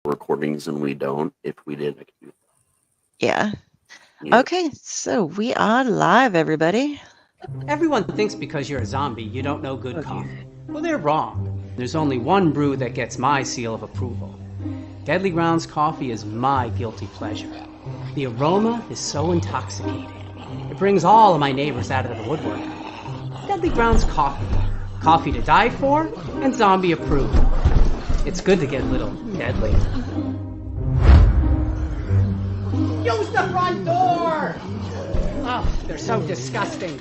recordings and we don't. If we did, I could do that. Yeah. Yeah. Okay, so we are live, everybody. Everyone thinks because you're a zombie, you don't know good coffee. Well, they're wrong. There's only one brew that gets my seal of approval. Deadly Grounds coffee is my guilty pleasure. The aroma is so intoxicating. It brings all of my neighbors out of the woodwork. Deadly Grounds coffee. Coffee to die for and zombie approved. It's good to get a little deadly. Use the front door! Oh, they're so disgusting.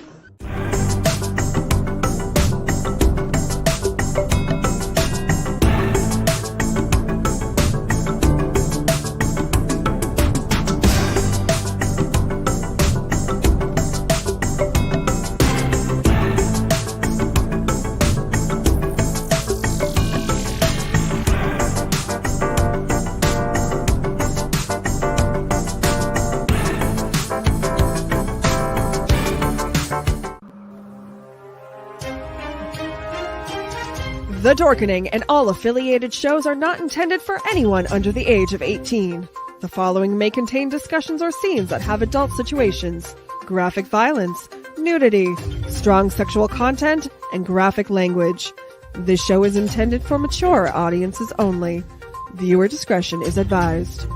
The Dorkening and all affiliated shows are not intended for anyone under the age of 18. The following may contain discussions or scenes that have adult situations, graphic violence, nudity, strong sexual content, and graphic language. This show is intended for mature audiences only. Viewer discretion is advised.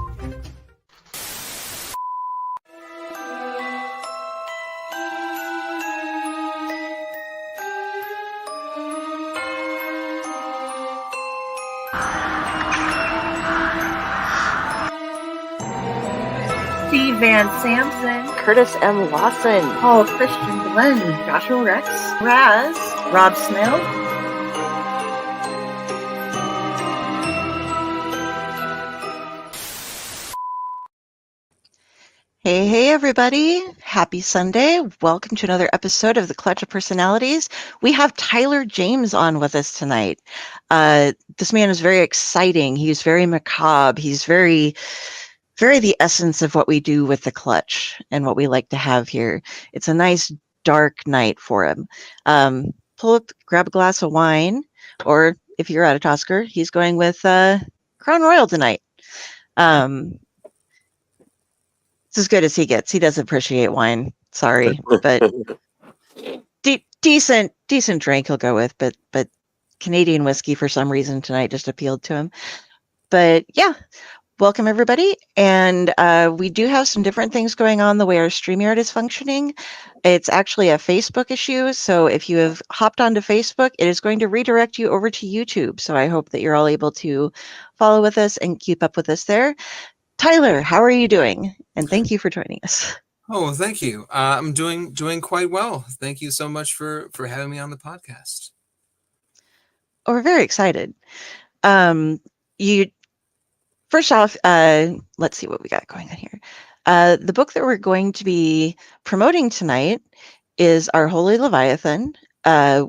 Steve Van Sampson, Curtis M. Lawson, Paul Christian Glenn, Joshua Rex, Raz, Rob Smith, Hey, everybody. Happy Sunday. Welcome to another episode of the Clutch of Personalities. We have Tylor James on with us tonight. This man is very exciting. He's very macabre. He's very the essence of what we do with the Clutch and what we like to have here. It's a nice dark night for him. Pull up, grab a glass of wine, or if you're out of Tosker, he's going with Crown Royal tonight. It's as good as he gets. He does appreciate wine. Sorry, but decent drink he'll go with. But Canadian whiskey for some reason tonight just appealed to him. But yeah, welcome everybody. And we do have some different things going on the way our StreamYard is functioning. It's actually a Facebook issue. So if you have hopped onto Facebook, it is going to redirect you over to YouTube. So I hope that you're all able to follow with us and keep up with us there. Tylor, how are you doing? And thank you for joining us. Oh, well, thank you. I'm doing quite well. Thank you so much for having me on the podcast. Oh, we're very excited. You first off, let's see what we got going on here. The book that we're going to be promoting tonight is our Holy Leviathan,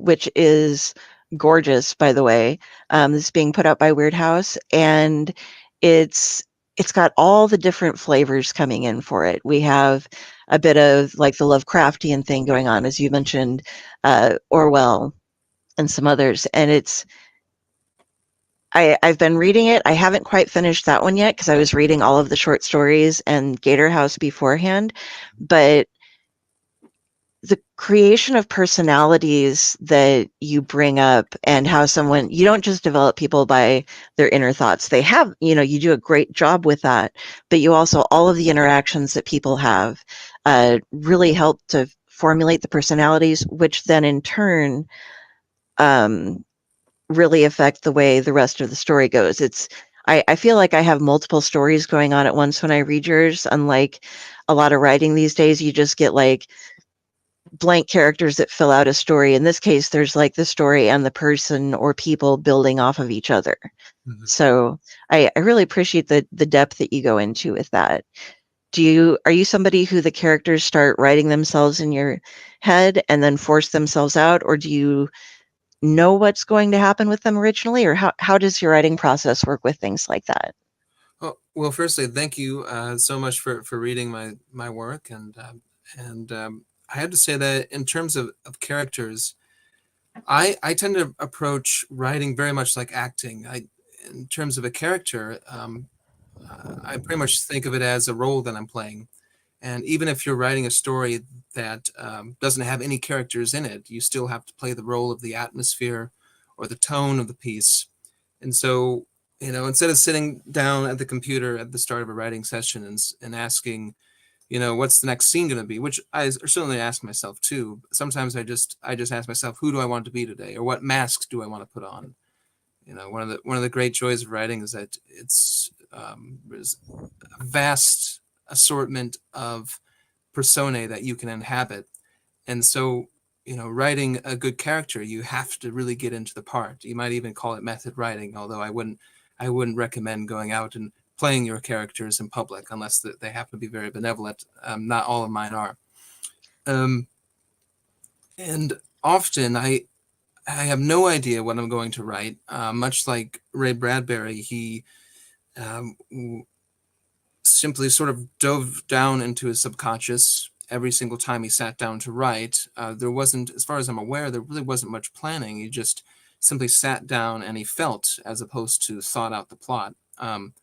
which is gorgeous, by the way. This is being put out by Weird House, and it's got all the different flavors coming in for it. We have a bit of like the Lovecraftian thing going on, as you mentioned, Orwell and some others. And I've been reading it. I haven't quite finished that one yet because I was reading all of the short stories and Gator House beforehand. But the creation of personalities that you bring up and how you don't just develop people by their inner thoughts. They have, you do a great job with that, but you also, all of the interactions that people have really help to formulate the personalities, which then in turn really affect the way the rest of the story goes. I feel like I have multiple stories going on at once when I read yours. Unlike a lot of writing these days, you just get like blank characters that fill out a story. In this case, there's like the story and the person or people building off of each other. Mm-hmm. So I really appreciate the depth that you go into with that. Are you somebody who the characters start writing themselves in your head and then force themselves out, or do you know what's going to happen with them originally, or how does your writing process work with things like that? Well, firstly, thank you so much for reading my work, and I have to say that in terms of characters, I tend to approach writing very much like acting. In terms of a character, I pretty much think of it as a role that I'm playing. And even if you're writing a story that doesn't have any characters in it, you still have to play the role of the atmosphere or the tone of the piece. And so, instead of sitting down at the computer at the start of a writing session and asking, what's the next scene going to be, which I certainly ask myself too. Sometimes I just ask myself, who do I want to be today, or what mask do I want to put on? One of the great joys of writing is that there's a vast assortment of personae that you can inhabit. And so, writing a good character, you have to really get into the part. You might even call it method writing, although I wouldn't recommend going out and playing your characters in public unless they happen to be very benevolent. Not all of mine are. And often I have no idea what I'm going to write. Much like Ray Bradbury, he simply sort of dove down into his subconscious every single time he sat down to write. There wasn't, as far as I'm aware, there really wasn't much planning. He just simply sat down and he felt, as opposed to thought out the plot and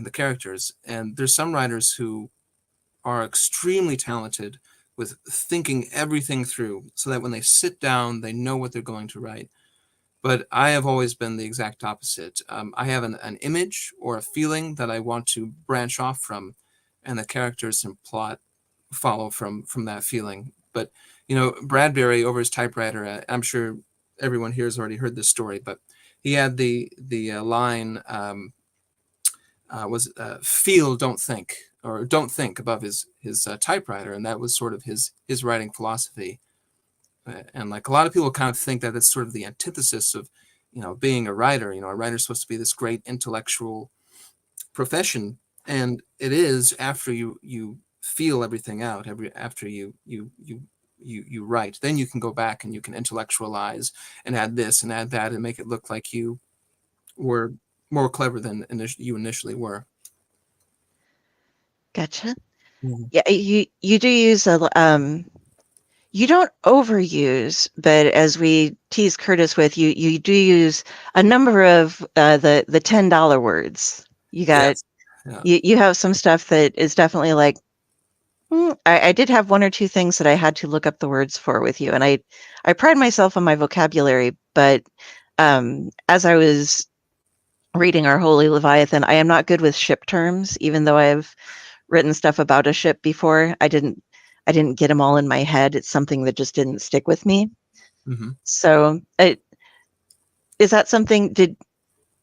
the characters. And there's some writers who are extremely talented with thinking everything through so that when they sit down, they know what they're going to write. But I have always been the exact opposite. I have an image or a feeling that I want to branch off from, and the characters and plot follow from that feeling. But, Bradbury over his typewriter, I'm sure everyone here has already heard this story, but he had the line, was feel, don't think, or don't think above his typewriter. And that was sort of his writing philosophy. And like a lot of people kind of think that it's sort of the antithesis of, being a writer. A writer's supposed to be this great intellectual profession. And it is after you feel everything out, after you write, then you can go back and you can intellectualize and add this and add that and make it look like you were more clever than you initially were. Gotcha. Mm-hmm. Yeah, you do use you don't overuse, but as we tease Curtis with, you do use a number of the $10 words. You got yes. you have some stuff that is definitely like, I did have one or two things that I had to look up the words for with you, and I pride myself on my vocabulary, but as I was reading our Holy Leviathan, I am not good with ship terms, even though I've written stuff about a ship before. I didn't get them all in my head. It's something that just didn't stick with me. Mm-hmm. So is that something,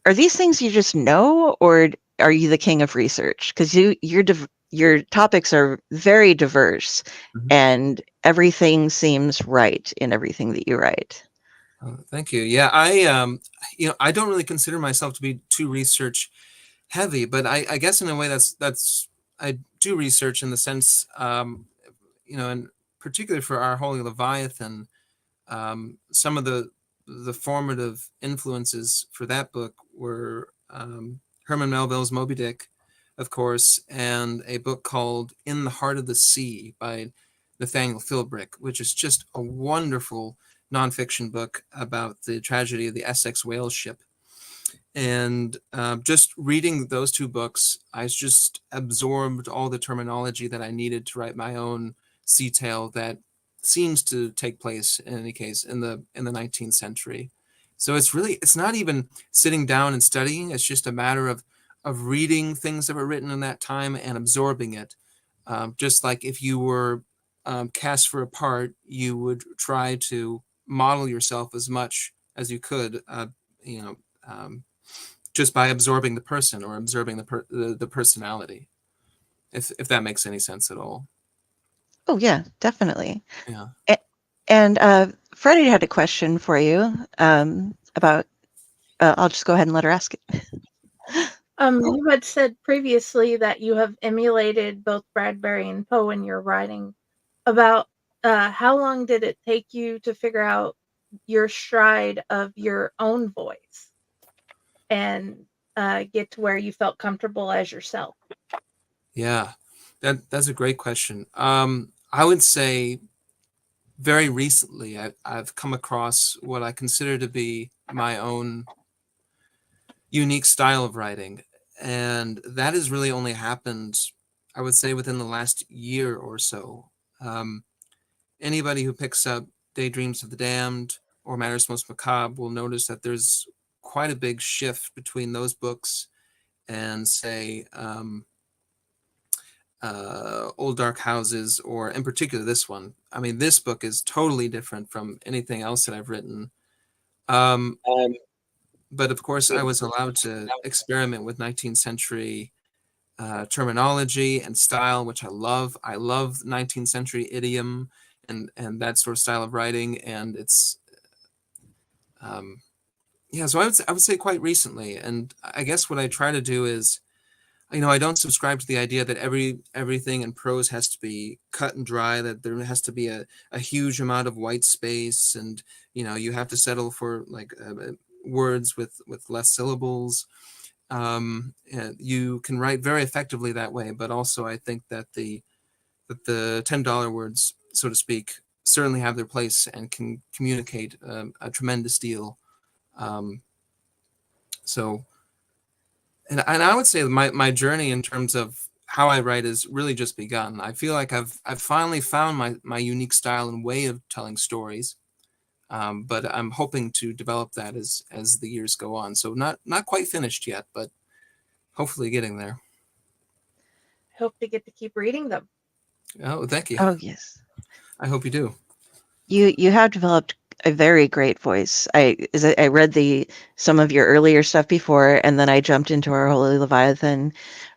are these things you just know, or are you the king of research? Because your topics are very diverse, Mm-hmm. and everything seems right in everything that you write. Thank you. Yeah, I don't really consider myself to be too research heavy, but I guess in a way that's I do research in the sense, and particularly for our Holy Leviathan, some of the formative influences for that book were Herman Melville's Moby Dick, of course, and a book called In the Heart of the Sea by Nathaniel Philbrick, which is just a wonderful nonfiction book about the tragedy of the Essex whale ship. And just reading those two books, I just absorbed all the terminology that I needed to write my own sea tale that seems to take place, in any case, in the 19th century. So it's not even sitting down and studying. It's just a matter of reading things that were written in that time and absorbing it. Just like if you were cast for a part, you would try to model yourself as much as you could, just by absorbing the person or absorbing the personality, if that makes any sense at all. Oh yeah, definitely. Yeah. And Freddie had a question for you about. I'll just go ahead and let her ask it. You had said previously that you have emulated both Bradbury and Poe in your writing. About how long did it take you to figure out your stride of your own voice and get to where you felt comfortable as yourself? Yeah, that's a great question. I would say very recently I've come across what I consider to be my own unique style of writing. And that has really only happened, I would say, within the last year or so. Anybody who picks up Daydreams of the Damned or Matters Most Macabre will notice that there's quite a big shift between those books and, say, Old Dark Houses, or in particular this one. I mean, this book is totally different from anything else that I've written. But of course, I was allowed to experiment with 19th century terminology and style, which I love. I love 19th century idiom and that sort of style of writing. And it's, yeah, so I would say quite recently. And I guess what I try to do is, I don't subscribe to the idea that everything in prose has to be cut and dry, that there has to be a huge amount of white space, and, you have to settle for like words with less syllables. You can write very effectively that way, but also I think that the $10 words, so to speak, certainly have their place and can communicate a tremendous deal. And I would say my journey in terms of how I write has really just begun. I feel like I've finally found my unique style and way of telling stories. But I'm hoping to develop that as the years go on. So not quite finished yet, but hopefully getting there. I hope to get to keep reading them. Oh, thank you. Oh, yes. I hope you do. You have developed a very great voice. I read some of your earlier stuff before, and then I jumped into our Holy Leviathan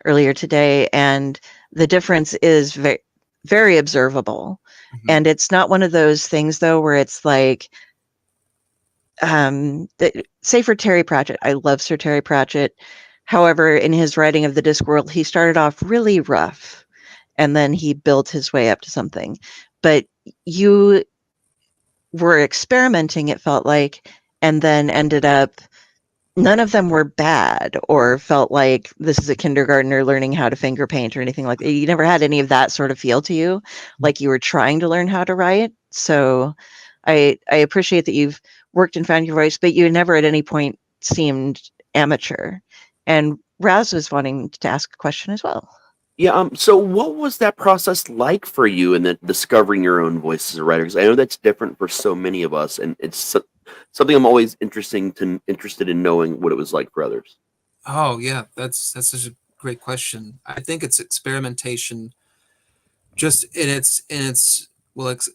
earlier today, and the difference is very, very observable. Mhm. And it's not one of those things, though, where it's like, say for Terry Pratchett, I love Sir Terry Pratchett. However, in his writing of the Discworld, he started off really rough, and then he built his way up to something. But you were experimenting, it felt like, and then ended up, none of them were bad or felt like this is a kindergartner learning how to finger paint or anything like that. You never had any of that sort of feel to you, like you were trying to learn how to write. So I appreciate that you've worked and found your voice, but you never at any point seemed amateur. And Raz was wanting to ask a question as well. Yeah. So, what was that process like for you in discovering your own voice as a writer? Because I know that's different for so many of us, and it's something I'm always interested in knowing what it was like for others. Oh yeah, that's such a great question. I think it's experimentation, just in its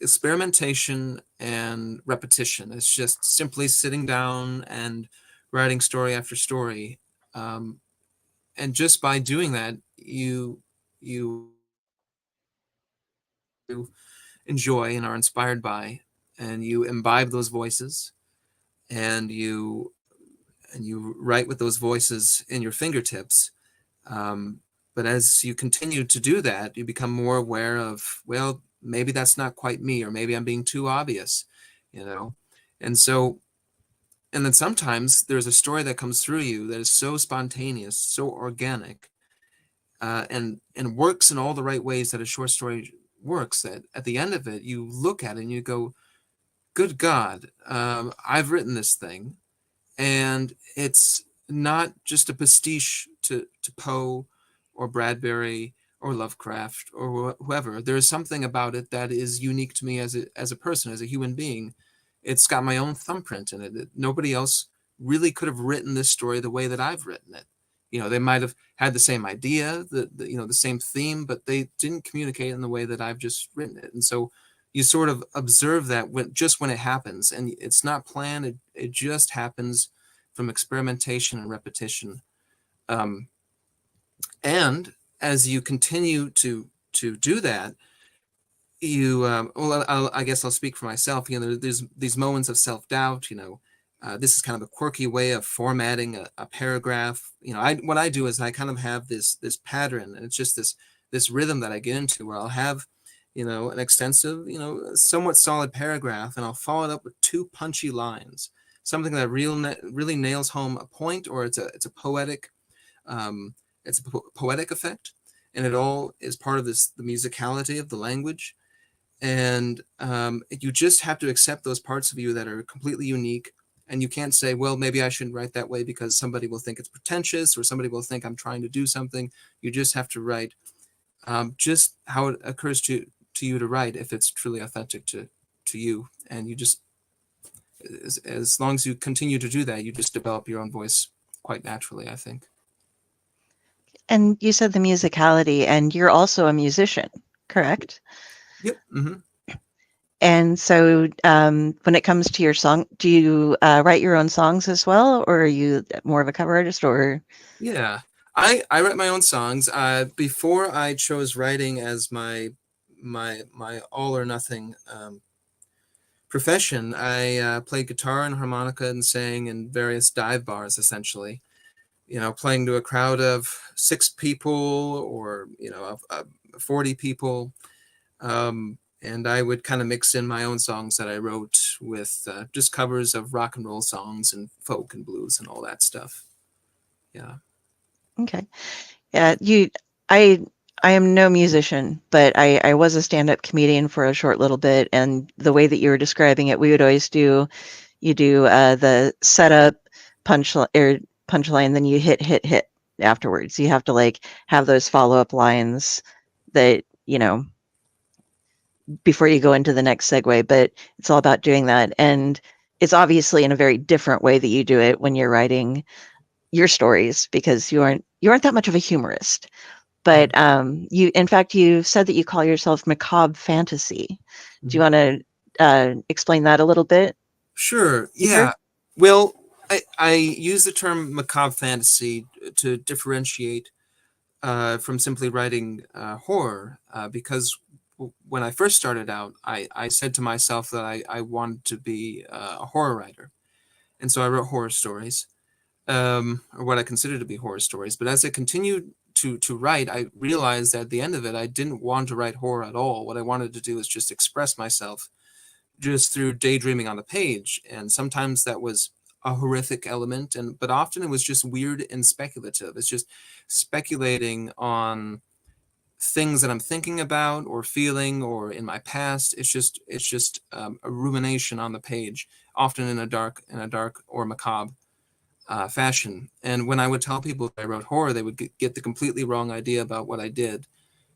experimentation and repetition. It's just simply sitting down and writing story after story, and just by doing that, you enjoy and are inspired by, and you imbibe those voices, and you write with those voices in your fingertips. But as you continue to do that, you become more aware of, well, maybe that's not quite me, or maybe I'm being too obvious, and so, and then sometimes there's a story that comes through you that is so spontaneous, so organic, and works in all the right ways that a short story works, that at the end of it, you look at it and you go, good God, I've written this thing, and it's not just a pastiche to Poe or Bradbury or Lovecraft or whoever. There is something about it that is unique to me as a person, as a human being. It's got my own thumbprint in it. Nobody else really could have written this story the way that I've written it. They might have had the same idea, the same theme, but they didn't communicate in the way that I've just written it. And so you sort of observe that when it happens, and it's not planned. It just happens from experimentation and repetition. And as you continue to do that, you I guess I'll speak for myself. There's these moments of self-doubt. This is kind of a quirky way of formatting a paragraph. What I do is I kind of have this pattern, and it's just this rhythm that I get into, where I'll have an extensive, somewhat solid paragraph, and I'll follow it up with two punchy lines, something that really nails home a point, or it's a poetic poetic effect, and it all is part of the musicality of the language. And you just have to accept those parts of you that are completely unique, And you can't say, well, maybe I shouldn't write that way because somebody will think it's pretentious or somebody will think I'm trying to do something. You just have to write just how it occurs to you to write, if it's truly authentic to you. And you just, as long as you continue to do that, you just develop your own voice quite naturally, I think. And you said the musicality, and you're also a musician, correct? Yep. Mm-hmm. And so when it comes to your song, do you write your own songs as well, or are you more of a cover artist? Or Yeah, I write my own songs. Before I chose writing as my all or nothing profession, I played guitar and harmonica and sang in various dive bars, essentially. Playing to a crowd of 6 people or of 40 people. And I would kind of mix in my own songs that I wrote with just covers of rock and roll songs and folk and blues and all that stuff. Yeah. okay, yeah, I am no musician, but I was a stand-up comedian for a short little bit, and the way that you were describing it, we would always do the setup punchline, then you hit afterwards. You have to like have those follow-up lines that before you go into the next segue, but it's all about doing that. And it's obviously in a very different way that you do it when you're writing your stories, because you aren't that much of a humorist. But in fact, you said that you call yourself macabre fantasy. Do you want to explain that a little bit? Sure. Yeah. Well, I use the term macabre fantasy to differentiate from simply writing horror, because when I first started out, I said to myself that I wanted to be a horror writer. And so I wrote horror stories, or what I consider to be horror stories. But as I continued to write, I realized that at the end of it, I didn't want to write horror at all. What I wanted to do is just express myself just through daydreaming on the page. And sometimes that was a horrific element, but often it was just weird and speculative. It's just speculating on things that I'm thinking about or feeling or in my past. It's just a rumination on the page, often in a dark or macabre fashion. And when I would tell people that I wrote horror, they would get the completely wrong idea about what I did,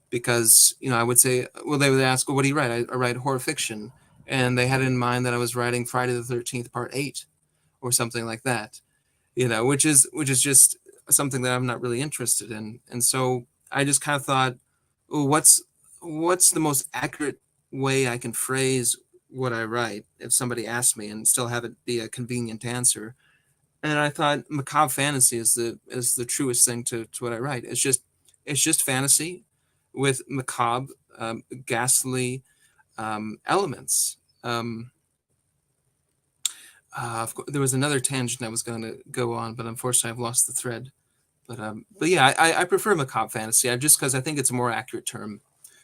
because I would say, well, they would ask, well, what do you write? I write horror fiction, and they had in mind that I was writing Friday the 13th Part 8 or something like that, which is just something that I'm not really interested in. And so I just kind of thought, oh, what's the most accurate way I can phrase what I write if somebody asked me and still have it be a convenient answer? And I thought macabre fantasy is the truest thing to what I write. It's just fantasy with macabre, ghastly elements. Of course, there was another tangent I was going to go on, but unfortunately I've lost the thread. But yeah, I prefer macabre fantasy just because I think it's a more accurate term.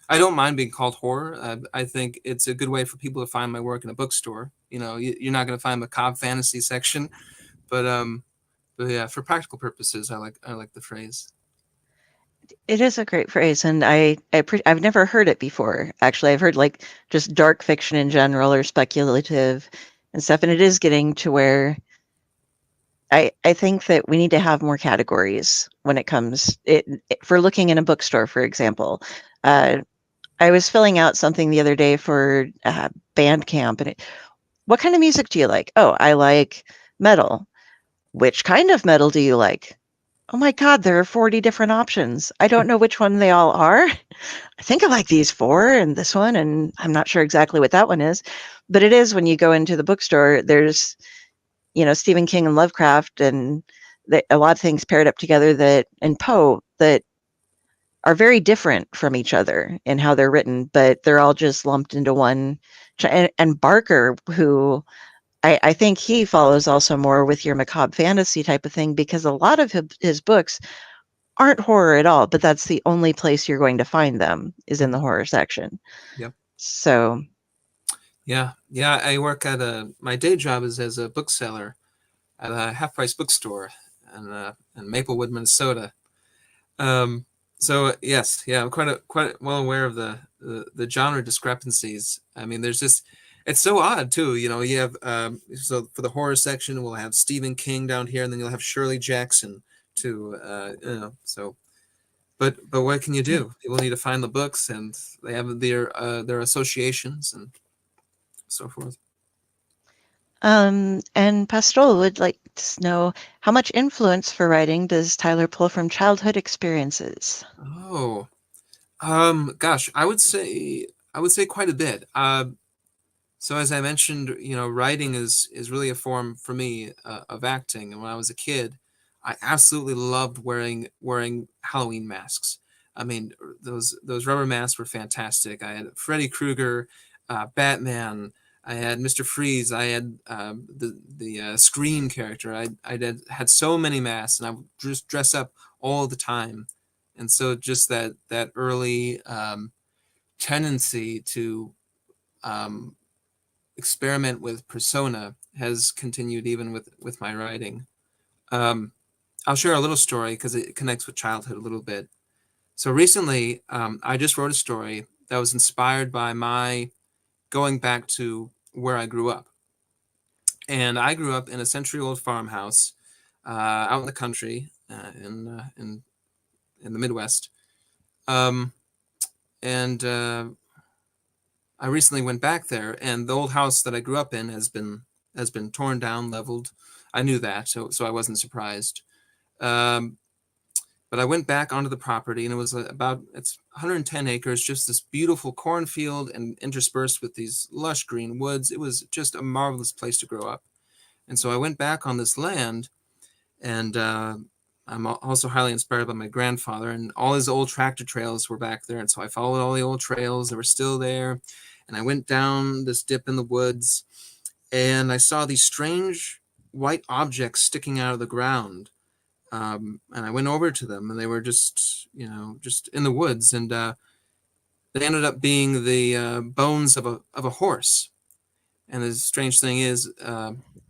I don't mind being called horror. I think it's a good way for people to find my work in a bookstore. You're not going to find macabre fantasy section, but yeah, for practical purposes, I like the phrase. It is a great phrase, and I've never heard it before. Actually, I've heard like just dark fiction in general or speculative and stuff, and it is getting to where I think that we need to have more categories when it comes for looking in a bookstore, for example. I was filling out something the other day for Bandcamp, and what kind of music do you like? Oh, I like metal. Which kind of metal do you like? Oh my God, there are 40 different options. I don't know which one they all are. I think I like these 4 and this one, and I'm not sure exactly what that one is. But it is when you go into the bookstore, there's, Stephen King and Lovecraft and a lot of things paired up together and Poe that are very different from each other in how they're written, but they're all just lumped into one. And Barker, who I think he follows also more with your macabre fantasy type of thing, because a lot of his books aren't horror at all, but that's the only place you're going to find them is in the horror section. Yep. So. Yeah. I work at my day job is as a bookseller at a half price bookstore in Maplewood, Minnesota. So yes, yeah, I'm quite well aware of the genre discrepancies. I mean, there's just It's so odd too. You know, you have so for the horror section, we'll have Stephen King down here, and then you'll have Shirley Jackson too. You know, so but what can you do? People need to find the books, and they have their associations and so forth. And Pastoral would like to know, how much influence for writing does Tyler pull from childhood experiences? Oh, gosh, I would say quite a bit. So as I mentioned, you know, writing is really a form for me of acting. And when I was a kid, I absolutely loved wearing Halloween masks. I mean, those rubber masks were fantastic. I had Freddy Krueger, Batman. I had Mr. Freeze. I had the Scream character. I had so many masks, and I would just dress up all the time. And so just that early tendency to um, experiment with persona has continued even with my writing. I'll share a little story because it connects with childhood a little bit. So recently, I just wrote a story that was inspired by my going back to where I grew up. And I grew up in a century-old farmhouse out in the country in the Midwest. Um, and I recently went back there, and the old house that I grew up in has been torn down, leveled. I knew that, so I wasn't surprised. Um, but I went back onto the property, and it was it's 110 acres, just this beautiful cornfield, and interspersed with these lush green woods. It was just a marvelous place to grow up. And so I went back on this land, and I'm also highly inspired by my grandfather, and all his old tractor trails were back there. And so I followed all the old trails that were still there. And I went down this dip in the woods, and I saw these strange white objects sticking out of the ground. And I went over to them, and they were just, you know, just in the woods. And they ended up being the bones of a horse. And the strange thing is,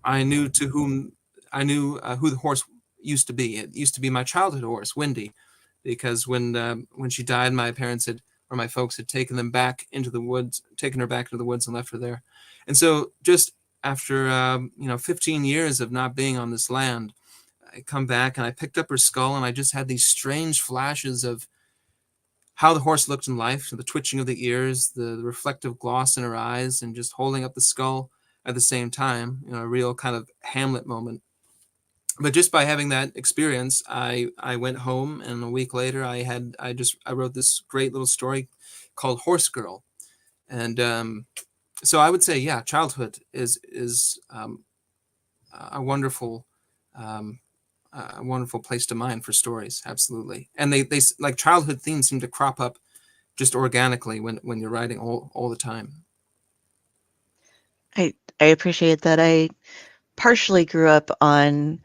I knew who the horse used to be. It used to be my childhood horse, Wendy, because when she died, my parents had, or my folks had taken her back into the woods and left her there. And so just after 15 years of not being on this land, I come back and I picked up her skull, and I just had these strange flashes of how the horse looked in life, the twitching of the ears, the reflective gloss in her eyes, and just holding up the skull at the same time, you know, a real kind of Hamlet moment. But just by having that experience, I went home, and a week later I wrote this great little story called Horse Girl. And so I would say, yeah, childhood is a wonderful place to mine for stories. Absolutely. And they like, childhood themes seem to crop up just organically when you're writing all the time. I appreciate that. I partially grew up on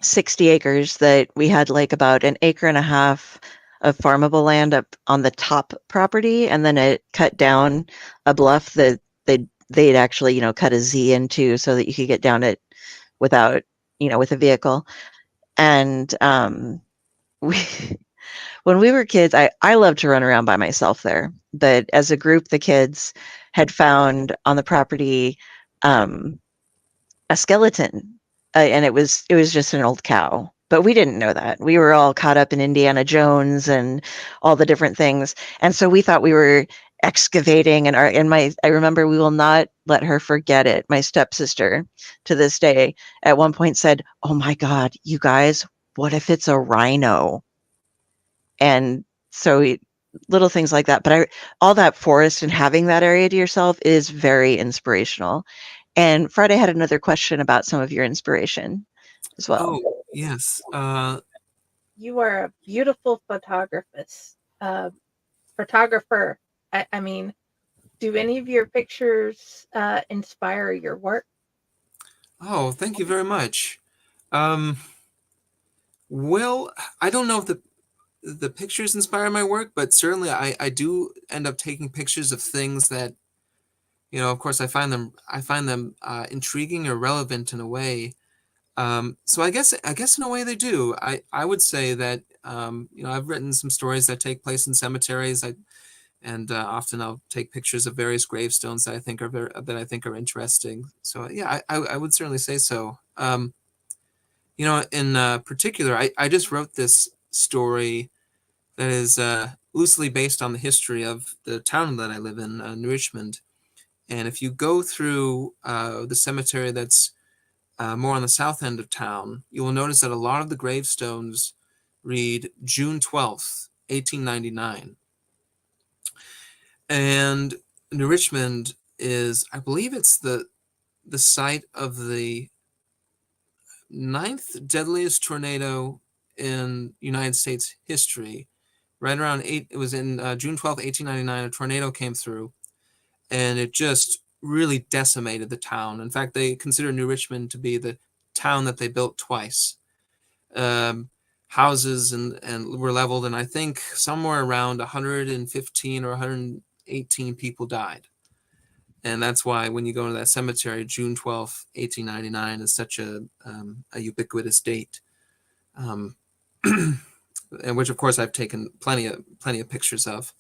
60 acres that we had, like about an acre and a half of farmable land up on the top property, and then it cut down a bluff that they'd actually, you know, cut a Z into so that you could get down it without, you know, with a vehicle. And we when we were kids, I loved to run around by myself there. But as a group, the kids had found on the property a skeleton, and it was just an old cow. But we didn't know that. We were all caught up in Indiana Jones and all the different things, and so we thought we were excavating. And I remember, we will not let her forget it. My stepsister, to this day, at one point said, "Oh my God, you guys, what if it's a rhino?" And so little things like that. But all that forest and having that area to yourself is very inspirational. And Friday had another question about some of your inspiration as well. Oh, yes. You are a beautiful photographer. I mean, do any of your pictures inspire your work? Oh, thank you very much. Well, I don't know if the pictures inspire my work, but certainly I do end up taking pictures of things that, you know, of course I find them intriguing or relevant in a way. So I guess in a way they do. I would say that you know, I've written some stories that take place in cemeteries. and often I'll take pictures of various gravestones that I think are interesting. So yeah, I would certainly say so. In particular, I just wrote this story that is loosely based on the history of the town that I live in, New Richmond. And if you go through the cemetery that's more on the south end of town, you will notice that a lot of the gravestones read June 12th, 1899. And New Richmond is, I believe it's the site of the ninth deadliest tornado in United States history. Right around it was in June 12th, 1899, a tornado came through, and it just really decimated the town. In fact, they consider New Richmond to be the town that they built twice. Houses and were leveled, and I think somewhere around 115 or 118 people died. And that's why when you go to that cemetery, June 12th, 1899 is such a ubiquitous date. And which of course I've taken plenty of pictures of.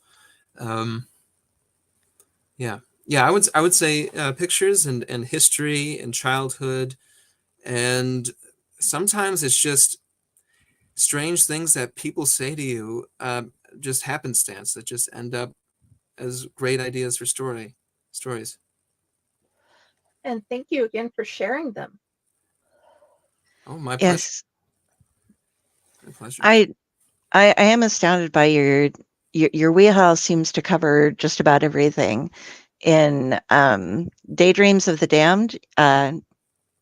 Yeah, I would say pictures and history and childhood, and sometimes it's just strange things that people say to you, just happenstance, that just end up as great ideas for stories. And thank you again for sharing them. Oh, my pleasure. Yes, My pleasure. I am astounded by your wheelhouse. Seems to cover just about everything. In Daydreams of the Damned,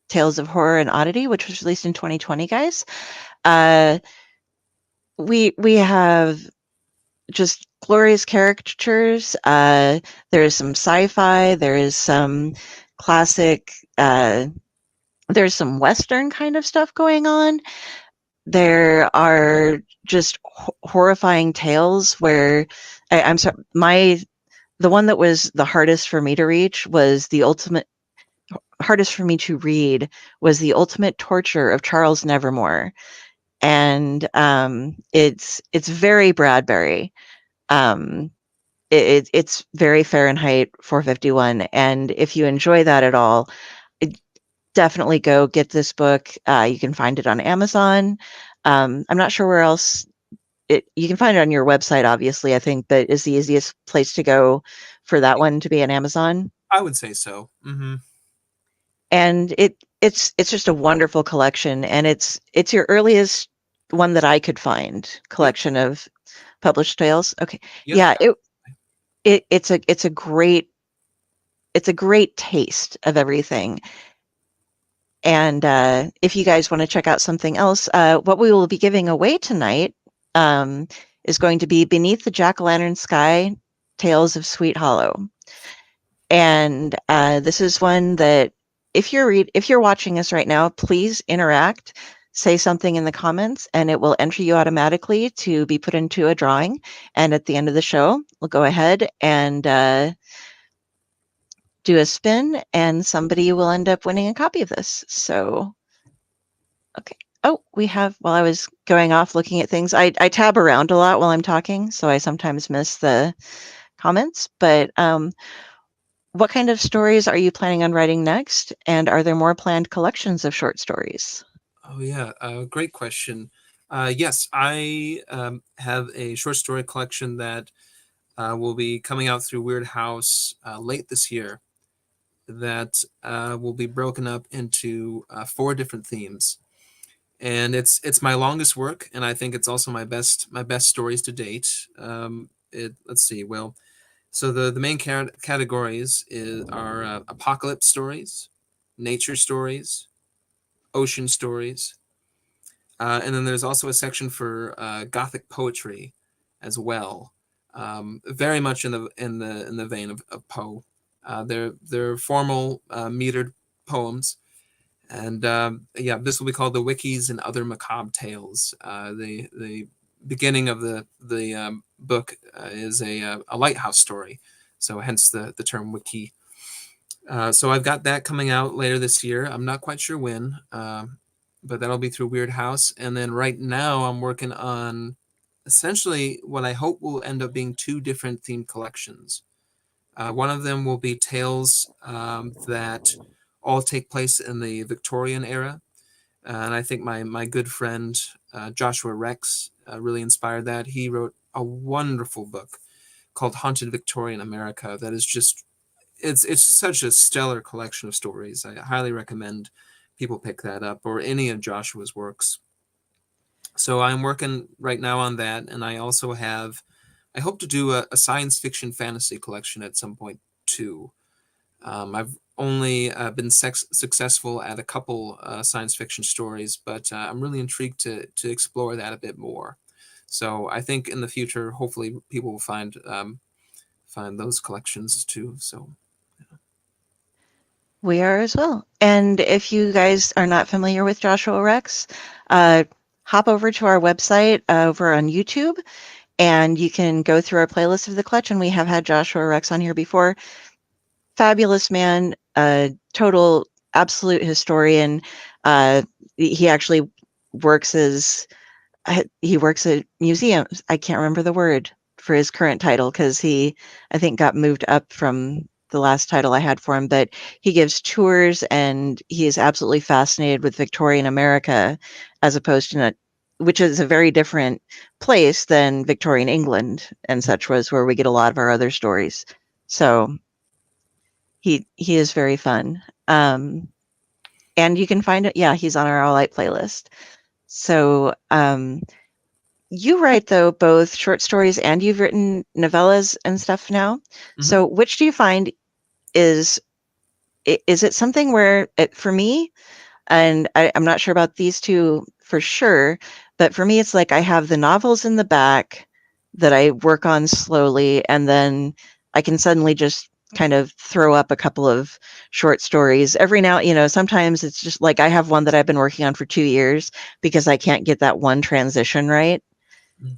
Tales of Horror and Oddity, which was released in 2020, guys. We have just glorious caricatures. There is some sci-fi. There is some classic. There's some Western kind of stuff going on. There are just horrifying tales where I'm sorry, the one that was the hardest for me to reach was hardest for me to read was The Ultimate Torture of Charles Nevermore. And it's very Bradbury. It's very Fahrenheit 451. And if you enjoy that at all, definitely go get this book. You can find it on Amazon. I'm not sure where else. You can find it on your website, obviously, I think, but is the easiest place to go for that one to be on Amazon. I would say so. Mm-hmm. And it's just a wonderful collection, and it's your earliest one that I could find collection of published tales. Okay, Yep. yeah, it's a great taste of everything. And if you guys want to check out something else, what we will be giving away tonight is going to be Beneath the Jack-o'-lantern Sky, Tales of Sweet Hollow. And this is one that if you're watching us right now, please interact, say something in the comments, and it will enter you automatically to be put into a drawing. And at the end of the show, we'll go ahead and do a spin, and somebody will end up winning a copy of this. So, okay. Oh, while I was going off looking at things, I tab around a lot while I'm talking, so I sometimes miss the comments. But what kind of stories are you planning on writing next? And are there more planned collections of short stories? Oh, yeah. Great question. Yes, I have a short story collection that will be coming out through Weird House late this year that will be broken up into 4 different themes. And it's my longest work, and I think it's also my best stories to date. Let's see. Well, so the main categories are apocalypse stories, nature stories, ocean stories, and then there's also a section for Gothic poetry as well. Very much in the vein of Poe. They're formal metered poems. And yeah, this will be called The Wikis and Other Macabre Tales. The beginning of the book is a lighthouse story, so hence the term wiki. So I've got that coming out later this year. I'm not quite sure when, but that'll be through Weird House. And then right now I'm working on essentially what I hope will end up being 2 different themed collections. One of them will be tales that all take place in the Victorian era. And I think my good friend Joshua Rex really inspired that. He wrote a wonderful book called Haunted Victorian America that is just, it's such a stellar collection of stories. I highly recommend people pick that up, or any of Joshua's works. So I'm working right now on that, and I also have, I hope to do a science fiction fantasy collection at some point too. I've only been successful at a couple science fiction stories, but I'm really intrigued to explore that a bit more. So I think in the future, hopefully, people will find those collections too. So We are as well. And if you guys are not familiar with Joshua Rex, hop over to our website over on YouTube, and you can go through our playlist of the collection. We have had Joshua Rex on here before. Fabulous man, total absolute historian. He actually works as he works at museums. I can't remember the word for his current title because he, I think, got moved up from the last title I had for him. But he gives tours, and he is absolutely fascinated with Victorian America, as opposed to which is a very different place than Victorian England and such was, where we get a lot of our other stories. So he is very fun. And you can find it. Yeah, he's on our All Light playlist. So you write, though, both short stories and you've written novellas and stuff now. Mhm. So which do you find is it something where for me, and I'm not sure about these two for sure, but for me, it's like I have the novels in the back that I work on slowly, and then I can suddenly just kind of throw up a couple of short stories every now, sometimes it's just like I have one that I've been working on for 2 years because I can't get that one transition right.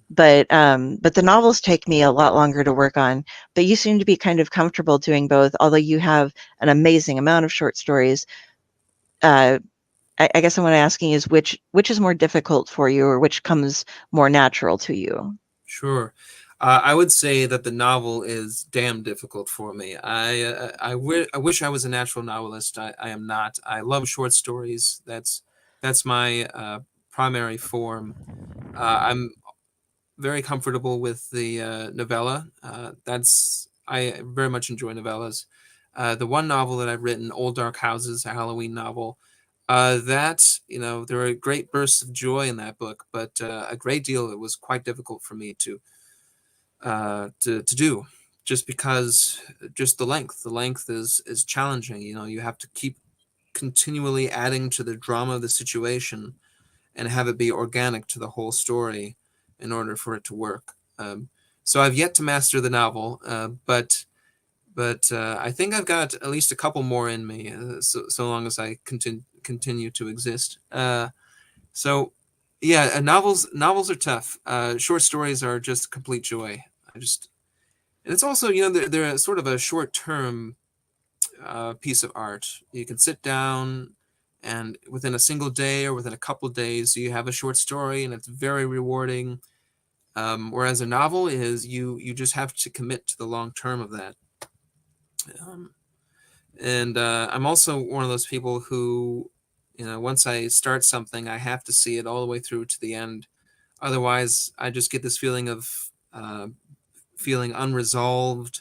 But the novels take me a lot longer to work on. But you seem to be kind of comfortable doing both, although you have an amazing amount of short stories. I guess what I'm asking is which is more difficult for you, or which comes more natural to you? Sure. I would say that the novel is damn difficult for me. I wish I was a natural novelist. I am not. I love short stories. That's my primary form. I'm very comfortable with the novella. I very much enjoy novellas. The one novel that I've written, Old Dark Houses, a Halloween novel, that, there are great bursts of joy in that book, but a great deal of it was quite difficult for me to do, just because just the length is challenging. You have to keep continually adding to the drama of the situation and have it be organic to the whole story in order for it to work. So I've yet to master the novel, but I think I've got at least a couple more in me, so long as I continue to exist. So yeah, novels are tough. Short stories are just complete joy. And it's also, they're sort of a short term piece of art. You can sit down, and within a single day or within a couple of days, you have a short story, and it's very rewarding. Whereas a novel is, you just have to commit to the long term of that. And I'm also one of those people who, once I start something, I have to see it all the way through to the end. Otherwise, I just get this feeling of feeling unresolved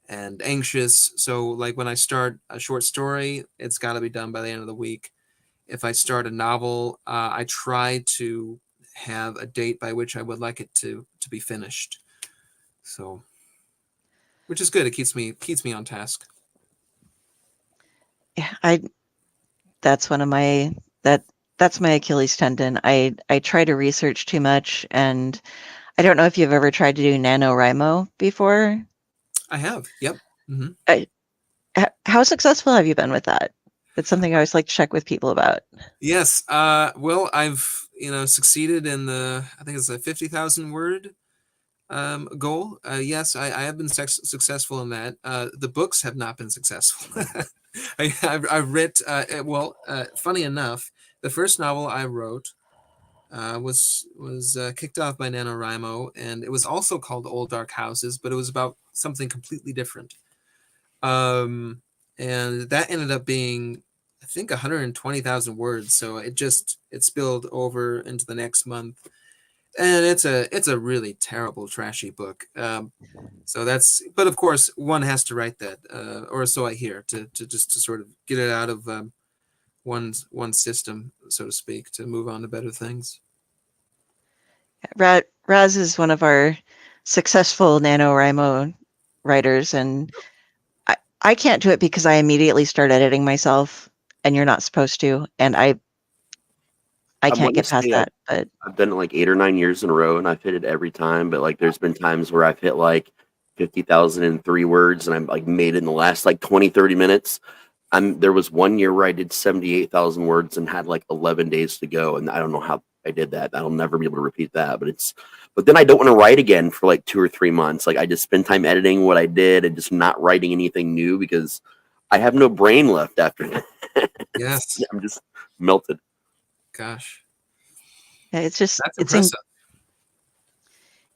and anxious. So, like, when I start a short story, it's got to be done by the end of the week. If I start a novel, I try to have a date by which I would like it to be finished. So, which is good. It keeps me on task. Yeah, that's one of my that's my Achilles tendon. I try to research too much, and I don't know if you've ever tried to do NaNoWriMo before. I have. Yep. Mm-hmm. How successful have you been with that? It's something I always like to check with people about. Yes. Well, I've succeeded in I think it's a 50,000 word goal. Yes, I have been successful in that. The books have not been successful. I've read, funny enough, the first novel I wrote was kicked off by NaNoWriMo, and it was also called Old Dark Houses, but it was about something completely different. And that ended up being, I think, 120,000 words. So it spilled over into the next month, and it's a really terrible, trashy book. So but of course, one has to write that, or so I hear, to sort of get it out of one's system, so to speak, to move on to better things. Raz is one of our successful NaNoWriMo writers, and I can't do it because I immediately start editing myself, and you're not supposed to, and I can't get past that. But I've done it like 8 or 9 years in a row, and I've hit it every time. But like, there's been times where I've hit like 50,003 words, and I'm like made it in the last like 20, 30 minutes. There was 1 year where I did 78,000 words and had like 11 days to go, and I don't know how I did that. I'll never be able to repeat that. But then I don't want to write again for like 2 or 3 months. Like, I just spend time editing what I did and just not writing anything new because I have no brain left after that. Yes, I'm just melted. Gosh, yeah, it's just that's impressive.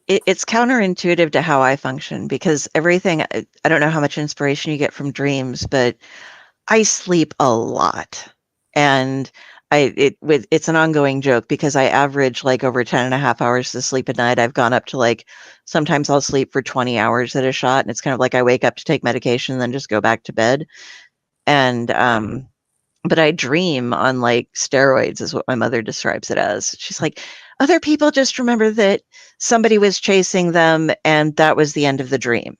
It's counterintuitive to how I function, because everything, I don't know how much inspiration you get from dreams, but I sleep a lot, and it's an ongoing joke because I average like over 10 and a half hours to sleep a night. I've gone up to like, sometimes I'll sleep for 20 hours at a shot, and it's kind of like I wake up to take medication and then just go back to bed. And but I dream on like steroids, is what my mother describes it as. She's like, other people just remember that somebody was chasing them and that was the end of the dream.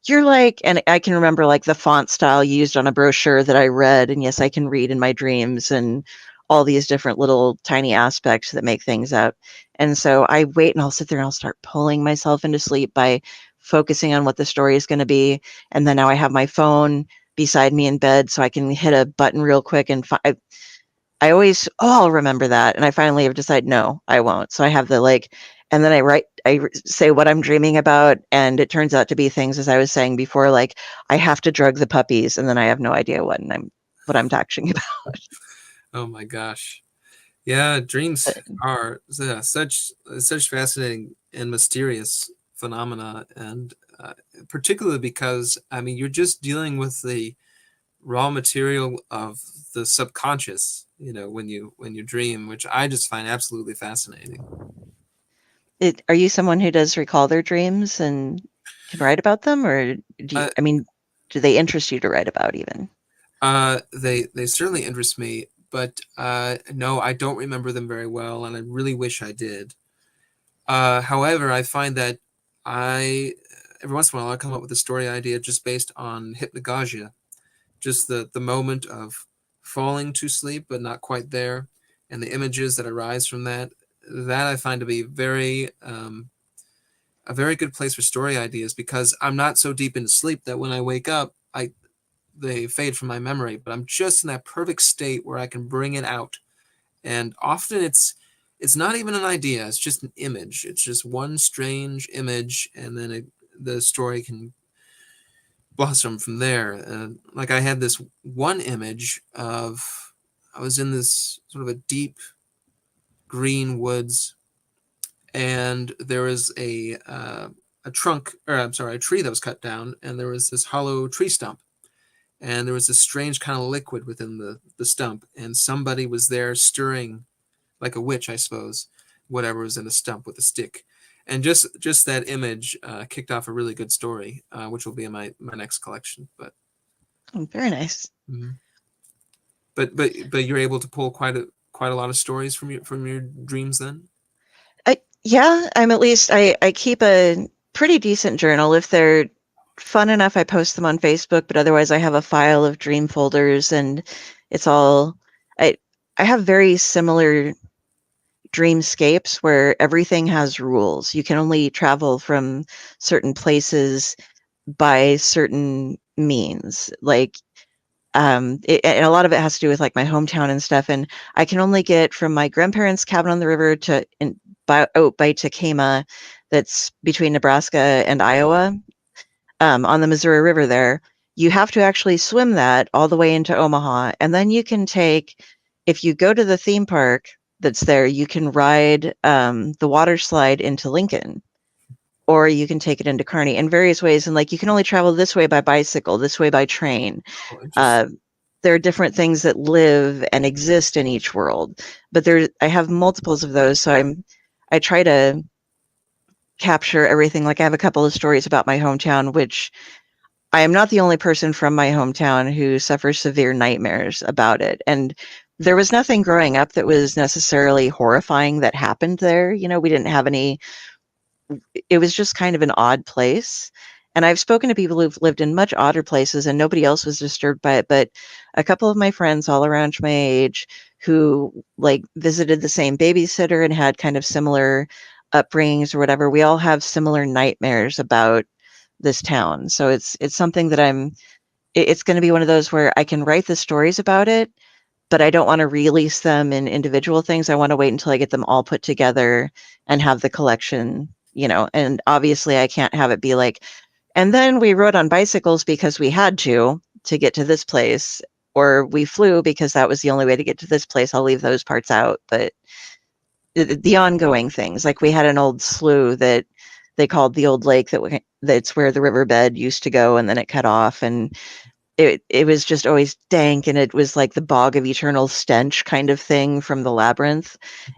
You're like, and I can remember like the font style used on a brochure that I read, and yes, I can read in my dreams, and all these different little tiny aspects that make things up. And so I wait, and I'll sit there and I'll start pulling myself into sleep by focusing on what the story is going to be. And then now I have my phone beside me in bed, so I can hit a button real quick, and I always, I'll remember that. And I finally have decided, no, I won't. So I have the like, and then I say what I'm dreaming about. And it turns out to be things, as I was saying before, like I have to drug the puppies, and then I have no idea what I'm talking about. Oh my gosh. Yeah, dreams are such fascinating and mysterious phenomena, and particularly because, I mean, you're just dealing with the raw material of the subconscious, when you dream, which I just find absolutely fascinating. Are you someone who does recall their dreams and can write about them, or do they interest you to write about even? They certainly interest me, but no, I don't remember them very well, and I really wish I did. However, I find that every once in a while, I come up with a story idea just based on hypnagogia, just the moment of falling to sleep but not quite there, and the images that arise from that I find to be a very good place for story ideas, because I'm not so deep into sleep that when I wake up, they fade from my memory, but I'm just in that perfect state where I can bring it out. And often it's not even an idea, it's just an image. It's just one strange image, and then the story can blossom from there. Like, I had this one image of, I was in this sort of a deep green woods, and there was a tree that was cut down, and there was this hollow tree stump, and there was this strange kind of liquid within the stump, and somebody was there stirring, like a witch, I suppose, whatever was in the stump with a stick. And just that image kicked off a really good story, which will be in my next collection. But very nice. Mm-hmm. But you're able to pull quite a lot of stories from your dreams then? Yeah, I keep a pretty decent journal. If they're fun enough, I post them on Facebook, but otherwise I have a file of dream folders, and it's all, I have very similar dreamscapes where everything has rules. You can only travel from certain places by certain means. Like, and a lot of it has to do with like my hometown and stuff. And I can only get from my grandparents' cabin on the river by Takema, that's between Nebraska and Iowa, on the Missouri River there. You have to actually swim that all the way into Omaha. And then you can if you go to the theme park, that's there. You can ride the water slide into Lincoln, or you can take it into Kearney in various ways. And like, you can only travel this way by bicycle, this way by train. Oh, interesting. There are different things that live and exist in each world, but I have multiples of those. So I try to capture everything. Like, I have a couple of stories about my hometown, which I am not the only person from my hometown who suffers severe nightmares about it. And there was nothing growing up that was necessarily horrifying that happened there. You know, we didn't have any, it was just kind of an odd place. And I've spoken to people who've lived in much odder places and nobody else was disturbed by it. But a couple of my friends all around my age who like visited the same babysitter and had kind of similar upbringings or whatever, we all have similar nightmares about this town. So it's something that it's going to be one of those where I can write the stories about it, but I don't want to release them in individual things. I want to wait until I get them all put together and have the collection, you know. And obviously I can't have it be like, and then we rode on bicycles because we had to get to this place, or we flew because that was the only way to get to this place. I'll leave those parts out. But the ongoing things, like we had an old slough that they called the old lake, that's where the riverbed used to go, and then it cut off, and it was just always dank, and it was like the bog of eternal stench kind of thing from the labyrinth.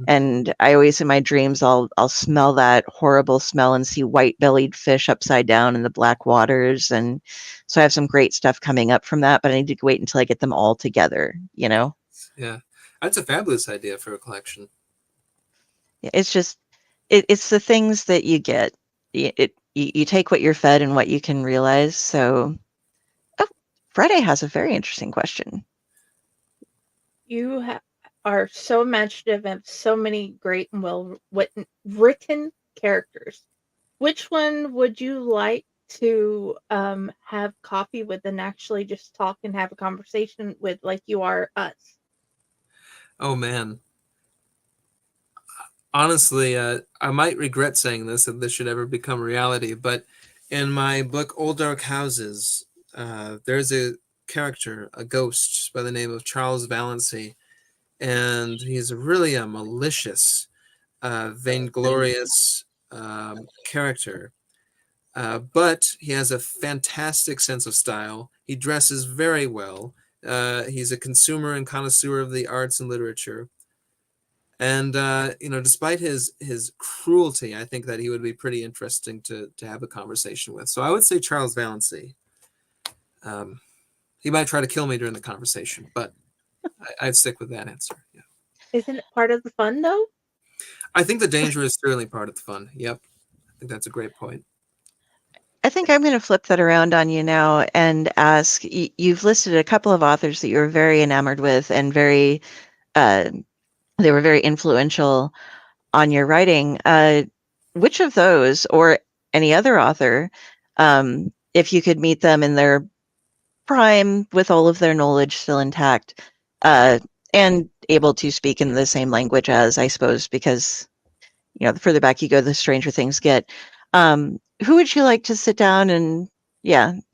And I always, in my dreams, I'll smell that horrible smell and see white-bellied fish upside down in the black waters. And so I have some great stuff coming up from that, but I need to wait until I get them all together, you know. Yeah, that's a fabulous idea for a collection. It's just it's the things that you get. You take what you're fed and what you can realize. So, oh, Friday has a very interesting question. You are so imaginative and have so many great and well written characters. Which one would you like to have coffee with and actually just talk and have a conversation with, like you are us? Oh man. Honestly, I might regret saying this if this should ever become reality, but in my book Old Dark Houses, there's a character, a ghost by the name of Charles Valency, and he's really a malicious, vainglorious character. But he has a fantastic sense of style. He dresses very well. He's a consumer and connoisseur of the arts and literature. And despite his cruelty, I think that he would be pretty interesting to have a conversation with. So I would say Charles Valency. He might try to kill me during the conversation, but I'd stick with that answer. Yeah. Isn't it part of the fun, though? I think the danger is certainly part of the fun. Yep, I think that's a great point. I think I'm going to flip that around on you now and ask. You've listed a couple of authors that you were very enamored with and very. They were very influential on your writing. Which of those, or any other author, if you could meet them in their prime with all of their knowledge still intact, and able to speak in the same language as, I suppose, because, the further back you go, the stranger things get. Who would you like to sit down and,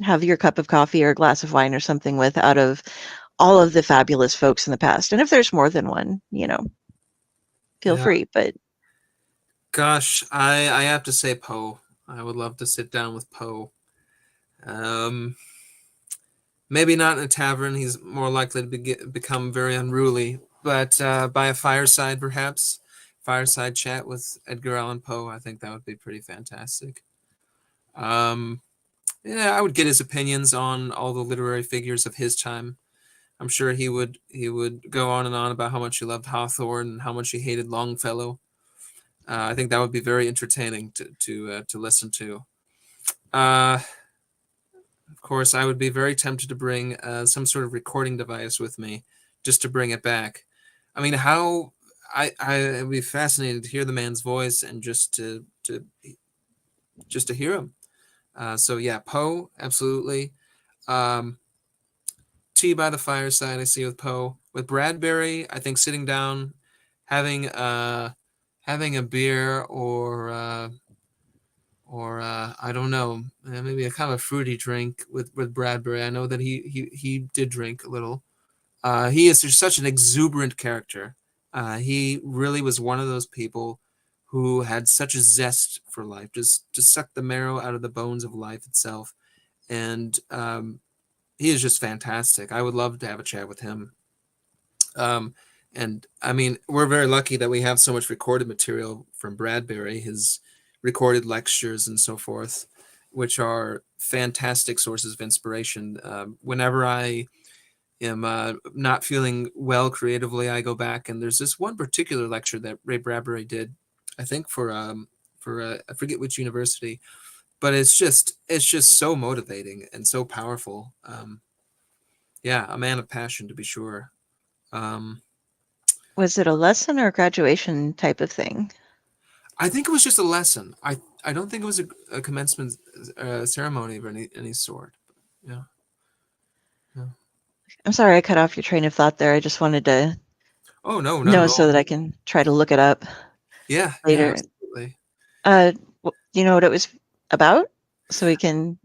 have your cup of coffee or a glass of wine or something with, out of all of the fabulous folks in the past? And if there's more than one, feel free. But gosh, I have to say Poe. I would love to sit down with Poe. Maybe not in a tavern. He's more likely to become very unruly. But by a fireside, perhaps. Fireside chat with Edgar Allan Poe. I think that would be pretty fantastic. I would get his opinions on all the literary figures of his time. I'm sure he would go on and on about how much he loved Hawthorne and how much he hated Longfellow. I think that would be very entertaining to listen to. Of course, I would be very tempted to bring some sort of recording device with me, just to bring it back. I mean, I'd be fascinated to hear the man's voice and just to hear him. So yeah, Poe, absolutely. Tea by the fireside, I see with Poe. With Bradbury, I think sitting down, having a beer or I don't know, maybe a kind of a fruity drink with Bradbury. I know that he did drink a little. He is just such an exuberant character, He really was one of those people who had such a zest for life, just sucked the marrow out of the bones of life itself. And he is just fantastic. I would love to have a chat with him. And I mean, we're very lucky that we have so much recorded material from Bradbury, his recorded lectures and so forth, which are fantastic sources of inspiration. Whenever I am not feeling well creatively, I go back, and there's this one particular lecture that Ray Bradbury did, I think for I forget which university, but it's just so motivating and so powerful. Yeah, a man of passion, to be sure. Was it a lesson or a graduation type of thing? I think it was just a lesson. I don't think it was a commencement ceremony of any sort. Yeah. I'm sorry I cut off your train of thought there. I just wanted to Oh no, not know at so all. that I can try to look it up Yeah, later. absolutely. You know what it was about? So we can.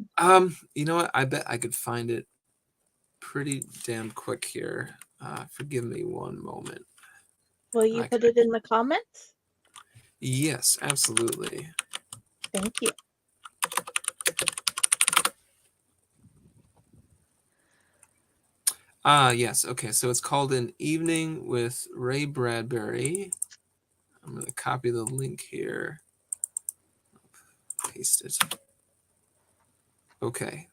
You know what? I bet I could find it pretty damn quick here. Forgive me one moment. Will you put it in the comments? Yes, absolutely. Thank you. Yes. Okay, so it's called An Evening with Ray Bradbury. I'm going to copy the link here. Paste it. Okay.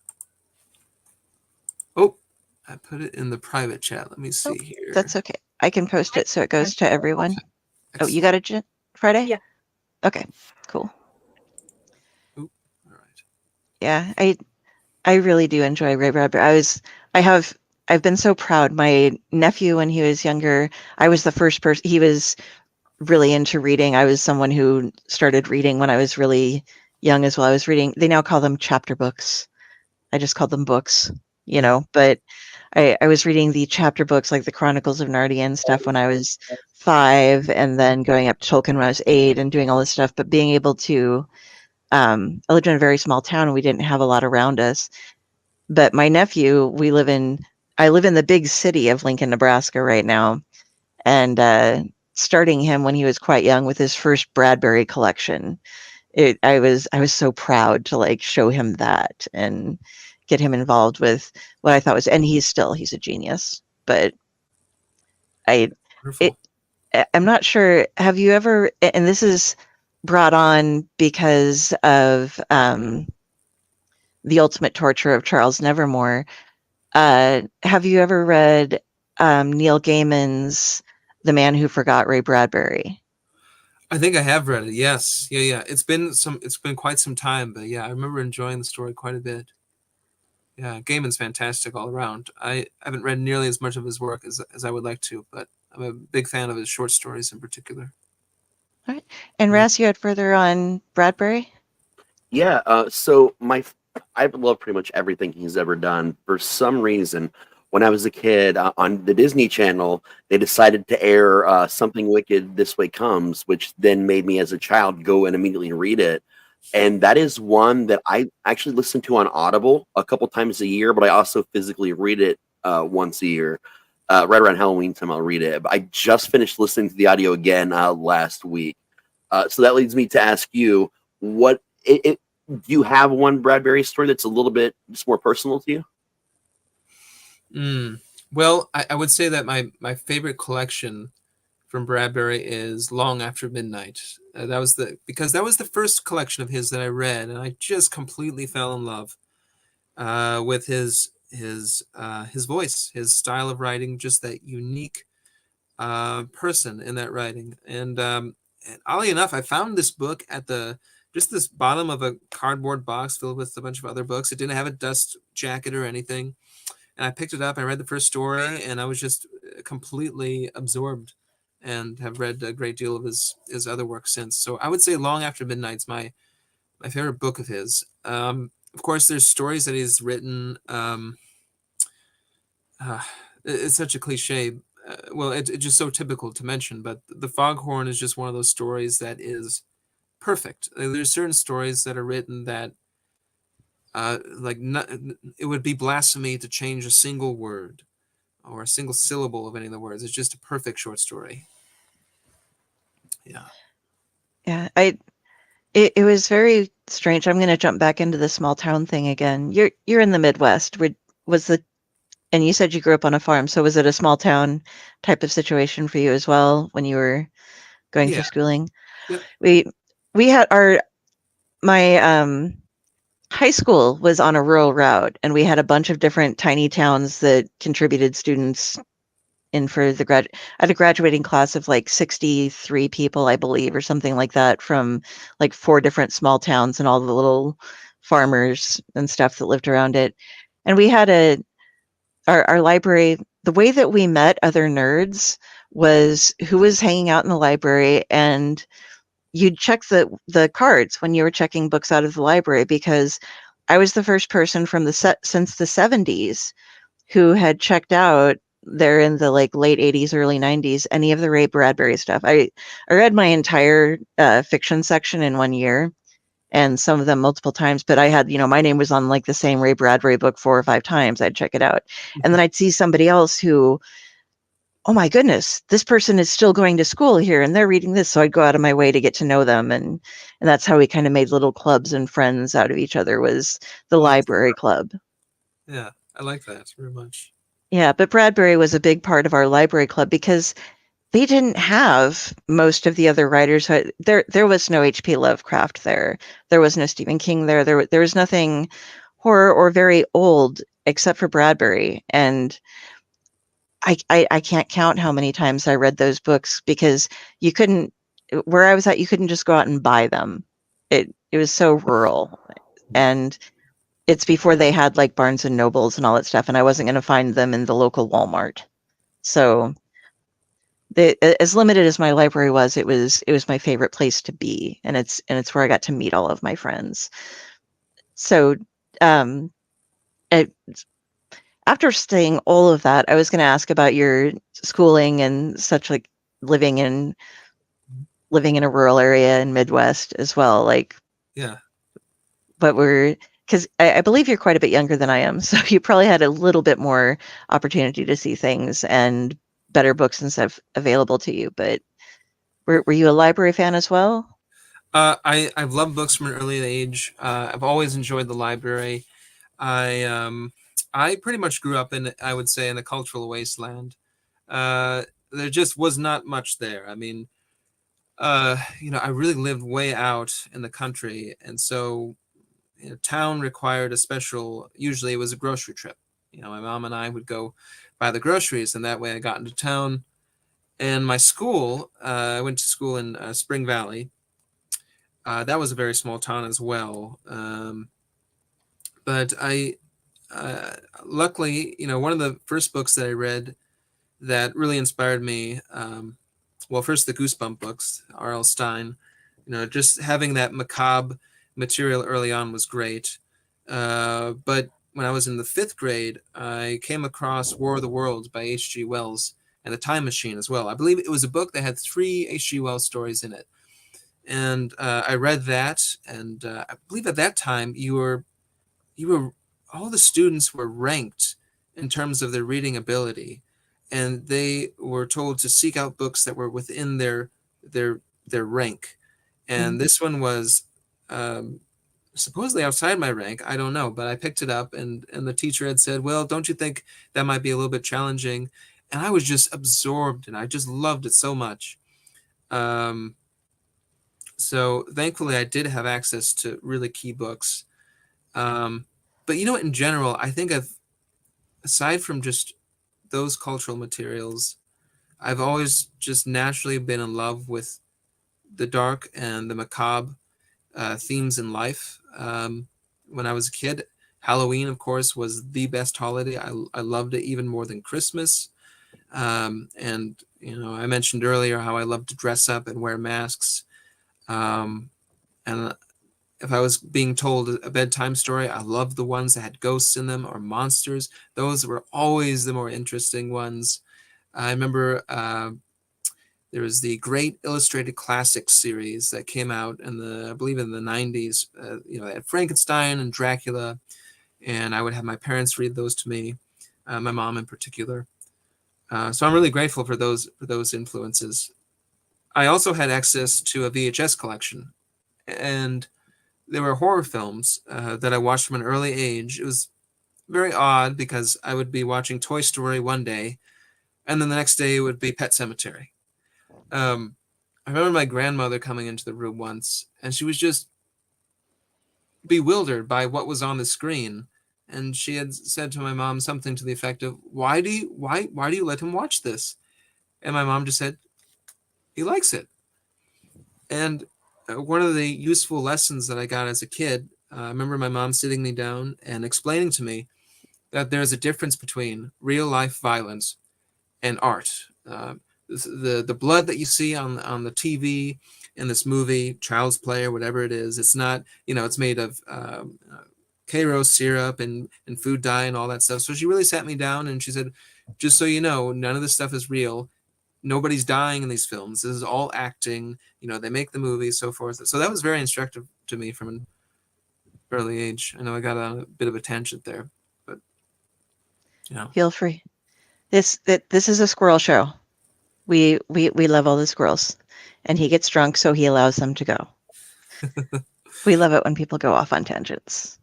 Oh, I put it in the private chat. Let me see here. That's okay. I can post it so it goes to everyone. Oh, you got it, Friday? Yeah. Okay, cool. All right. Yeah, I really do enjoy Ray Bradbury. I've been so proud. My nephew, when he was younger, I was the first person. He was really into reading. I was someone who started reading when I was really young as well. I was reading. They now call them chapter books. I just called them books, But I was reading the chapter books like the Chronicles of Narnia and stuff when I was 5, and then going up to Tolkien when I was 8, and doing all this stuff. But being able to, I lived in a very small town and we didn't have a lot around us. But my nephew, I live in the big city of Lincoln, Nebraska right now, and starting him when he was quite young with his first Bradbury collection. I was so proud to like show him that and get him involved with what I thought was, and he's a genius. But I'm not sure. Have you ever? And this is brought on because of The Ultimate Torture of Charles Nevermore. Have you ever read Neil Gaiman's The Man Who Forgot Ray Bradbury? I think I have read it. Yes. Yeah. It's been quite some time, but yeah, I remember enjoying the story quite a bit. Yeah, Gaiman's fantastic all around. I haven't read nearly as much of his work as I would like to, but I'm a big fan of his short stories in particular. All right. And Raz, you had further on Bradbury? Yeah, so I've loved pretty much everything he's ever done. For some reason, when I was a kid on the Disney Channel, they decided to air Something Wicked This Way Comes, which then made me as a child go and immediately read it. And that is one that I actually listen to on Audible a couple times a year, but I also physically read it once a year. Right around Halloween time, I'll read it. But I just finished listening to the audio again last week. So that leads me to ask you, what do you have one Bradbury story that's a little bit just more personal to you? Well, I would say that my favorite collection from Bradbury is Long After Midnight. That was the first collection of his that I read, and I just completely fell in love with his voice, his style of writing, just that unique person in that writing. And oddly enough, I found this book at this bottom of a cardboard box filled with a bunch of other books. It didn't have a dust jacket or anything. And I picked it up, I read the first story, and I was just completely absorbed and have read a great deal of his other work since. So I would say Long After Midnight's my favorite book of his. Of course, there's stories that he's written. It's such a cliche. Well, it's just so typical to mention, but The Foghorn is just one of those stories that is perfect. There's certain stories that are written that it would be blasphemy to change a single word or a single syllable of any of the words. It's just a perfect short story. Yeah. Yeah, it was very strange. I'm going to jump back into the small town thing again. You're in the Midwest. Was the and you said you grew up on a farm, so was it a small town type of situation for you as well when you were going Yeah. through schooling? Yep. We had my high school was on a rural route, and we had a bunch of different tiny towns that contributed students in for the I had a graduating class of like 63 people, I believe, or something like that, from like 4 different small towns and all the little farmers and stuff that lived around it. And we had our library, the way that we met other nerds was who was hanging out in the library, and you'd check the cards when you were checking books out of the library, because I was the first person from the since the 70s who had checked out there in the like late 80s, early 90s, any of the Ray Bradbury stuff. I read my entire fiction section in 1 year, and some of them multiple times, but I had, my name was on like the same Ray Bradbury book 4 or 5 times. I'd check it out. And then I'd see somebody else who, oh my goodness, this person is still going to school here and they're reading this. So I'd go out of my way to get to know them. And that's how we kind of made little clubs and friends out of each other, was the library club. Yeah, I like that very much. Yeah, but Bradbury was a big part of our library club because they didn't have most of the other writers. There was no H.P. Lovecraft there. There was no Stephen King there. There was nothing horror or very old except for Bradbury. And I can't count how many times I read those books, because you couldn't, where I was at, you couldn't just go out and buy them. It was so rural, and it's before they had like Barnes and Nobles and all that stuff, and I wasn't going to find them in the local Walmart. So as limited as my library was, it was my favorite place to be, and it's where I got to meet all of my friends. So um, it, after saying all of that, I was going to ask about your schooling and such, like living in a rural area in Midwest as well. Like, Yeah. but because I believe you're quite a bit younger than I am, so you probably had a little bit more opportunity to see things and better books and stuff available to you. But were you a library fan as well? I've loved books from an early age. I've always enjoyed the library. I pretty much grew up in, I would say, in a cultural wasteland. There just was not much there. I mean, I really lived way out in the country, and so town required a special. Usually, it was a grocery trip. My mom and I would go buy the groceries, and that way I got into town. And my school, I went to school in Spring Valley. That was a very small town as well. But luckily, one of the first books that I read that really inspired me, well, first the Goosebump books, R.L. Stine. Just having that macabre material early on was great. But when I was in the 5th grade, I came across War of the Worlds by H.G. Wells and The Time Machine as well. I believe it was a book that had 3 H.G. Wells stories in it. And I read that, and I believe at that time you were all the students were ranked in terms of their reading ability, and they were told to seek out books that were within their rank. And this one was supposedly outside my rank. I don't know, but I picked it up, and the teacher had said, "Well, don't you think that might be a little bit challenging?" And I was just absorbed, and I just loved it so much. So thankfully, I did have access to really key books. But in general, I think aside from just those cultural materials, I've always just naturally been in love with the dark and the macabre themes in life. When I was a kid, Halloween, of course, was the best holiday. I loved it even more than Christmas. And I mentioned earlier how I love to dress up and wear masks. And if I was being told a bedtime story, I loved the ones that had ghosts in them or monsters. Those were always the more interesting ones. I remember there was the Great Illustrated Classics series that came out I believe in the 90s. They had Frankenstein and Dracula, and I would have my parents read those to me, my mom in particular. So I'm really grateful for those influences. I also had access to a VHS collection, and there were horror films that I watched from an early age. It was very odd because I would be watching Toy Story one day, and then the next day it would be Pet Sematary. I remember my grandmother coming into the room once, and she was just bewildered by what was on the screen. And she had said to my mom something to the effect of, why do you let him watch this? And my mom just said, he likes it. And one of the useful lessons that I got as a kid, I remember my mom sitting me down and explaining to me that there's a difference between real life violence and art. The blood that you see on the TV in this movie, Child's Play or whatever it is, it's not, it's made of Karo syrup and food dye and all that stuff. So she really sat me down and she said, just so you know, none of this stuff is real. Nobody's dying in these films. This is all acting. They make the movies, so forth. So that was very instructive to me from an early age. I know I got on a bit of a tangent there, but Feel free. This is a squirrel show. We love all the squirrels, and he gets drunk, so he allows them to go. We love it when people go off on tangents.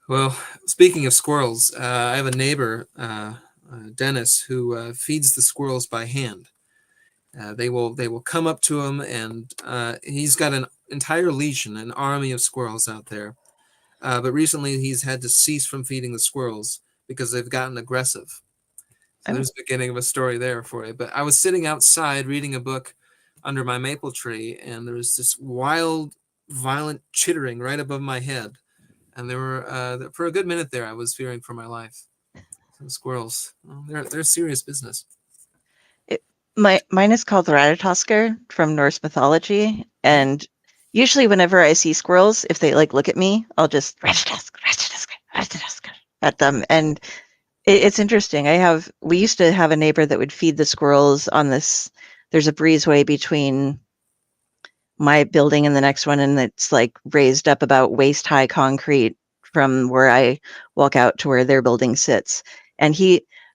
Well, speaking of squirrels, I have a neighbor, Dennis, who feeds the squirrels by hand. They will come up to him, and he's got an entire legion, an army of squirrels out there. But recently, he's had to cease from feeding the squirrels because they've gotten aggressive. So there's the beginning of a story there for you. But I was sitting outside reading a book under my maple tree, and there was this wild, violent chittering right above my head. And there were, for a good minute there, I was fearing for my life. Some squirrels, they're serious business. Mine is called Ratatoskr from Norse mythology, and usually whenever I see squirrels, if they look at me, I'll just Ratatoskr at them, and it's interesting. We used to have a neighbor that would feed the squirrels on this. There's a breezeway between my building and the next one, and it's raised up about waist high concrete from where I walk out to where their building sits. And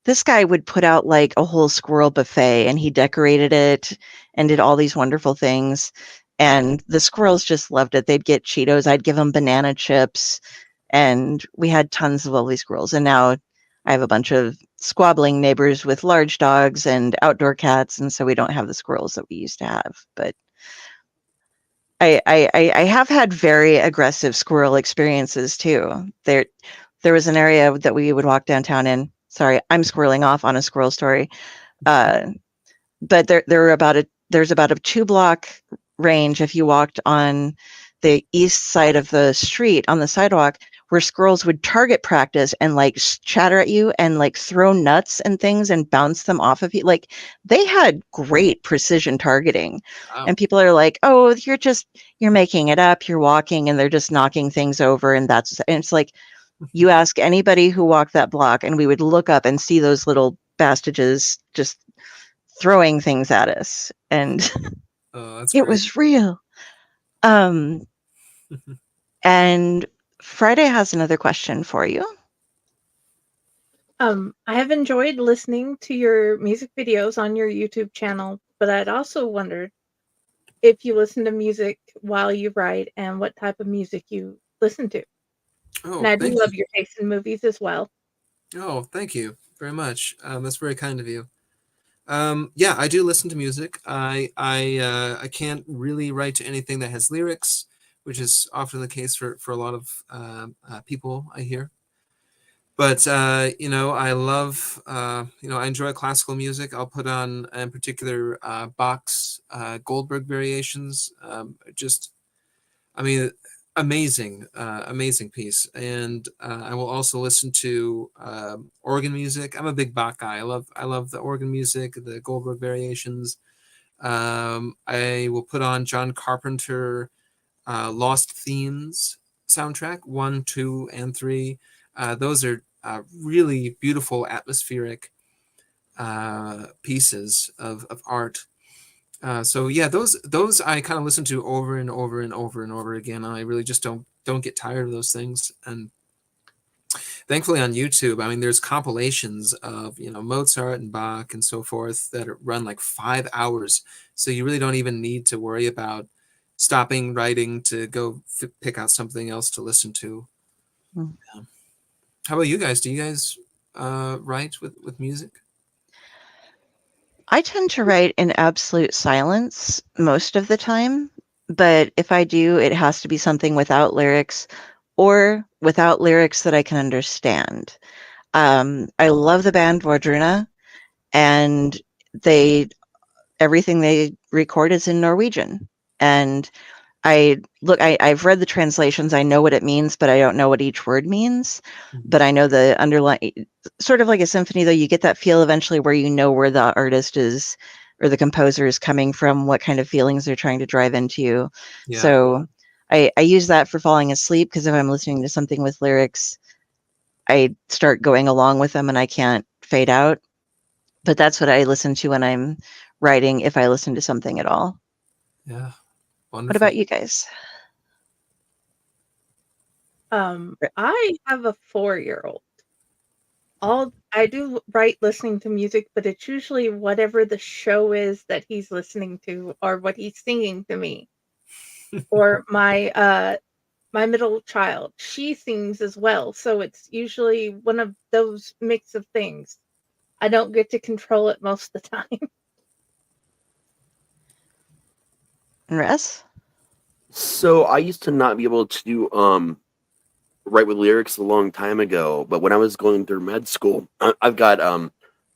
this guy would put out a whole squirrel buffet, and he decorated it and did all these wonderful things. And the squirrels just loved it. They'd get Cheetos. I'd give them banana chips, and we had tons of lovely squirrels. And now I have a bunch of squabbling neighbors with large dogs and outdoor cats, and so we don't have the squirrels that we used to have. But I have had very aggressive squirrel experiences too. There was an area that we would walk downtown in. Sorry, I'm squirreling off on a squirrel story. But there's about a 2-block range if you walked on the east side of the street on the sidewalk, where squirrels would target practice and chatter at you and throw nuts and things and bounce them off of you. They had great precision targeting. Wow. And people are like, oh, you're making it up. You're walking and they're just knocking things over. And it's you ask anybody who walked that block and we would look up and see those little bastages just throwing things at us. And it was real. And Friday has another question for you. I have enjoyed listening to your music videos on your YouTube channel, but I'd also wondered if you listen to music while you write and what type of music you listen to. Oh, and I do love your taste in movies as well. Oh, thank you very much. That's very kind of you. Yeah, I do listen to music. I can't really write to anything that has lyrics, which is often the case for a lot of people I hear. But, I love, I enjoy classical music. I'll put on, in particular, Bach's Goldberg variations. Amazing, amazing piece. And I will also listen to organ music. I'm a big Bach guy. I love the organ music, the Goldberg variations. I will put on John Carpenter Lost Themes soundtrack 1, 2, and 3. Those are really beautiful atmospheric pieces of art. So yeah, those I kind of listen to over and over and over and over again. And I really just don't get tired of those things. And thankfully on YouTube, I mean, there's compilations of, Mozart and Bach and so forth that run like 5 hours. So you really don't even need to worry about stopping writing to go pick out something else to listen to. Mm. Yeah. How about you guys? Do you guys write with music? I tend to write in absolute silence most of the time, but if I do, it has to be something without lyrics or without lyrics that I can understand. I love the band Vordruna, and everything they record is in Norwegian. And I've read the translations. I know what it means, but I don't know what each word means. But I know the underlying, sort of like a symphony, though, you get that feel eventually where you know where the artist is or the composer is coming from, what kind of feelings they're trying to drive into you. Yeah. So I use that for falling asleep, because if I'm listening to something with lyrics, I start going along with them and I can't fade out. But that's what I listen to when I'm writing, if I listen to something at all. Yeah. Wonderful. What about you guys? I have a 4-year-old. I do write listening to music, but it's usually whatever the show is that he's listening to or what he's singing to me. Or my middle child, she sings as well, so it's usually one of those mix of things. I don't get to control it most of the time. Raz? So I used to not be able to write with lyrics a long time ago, but when I was going through med school, I've got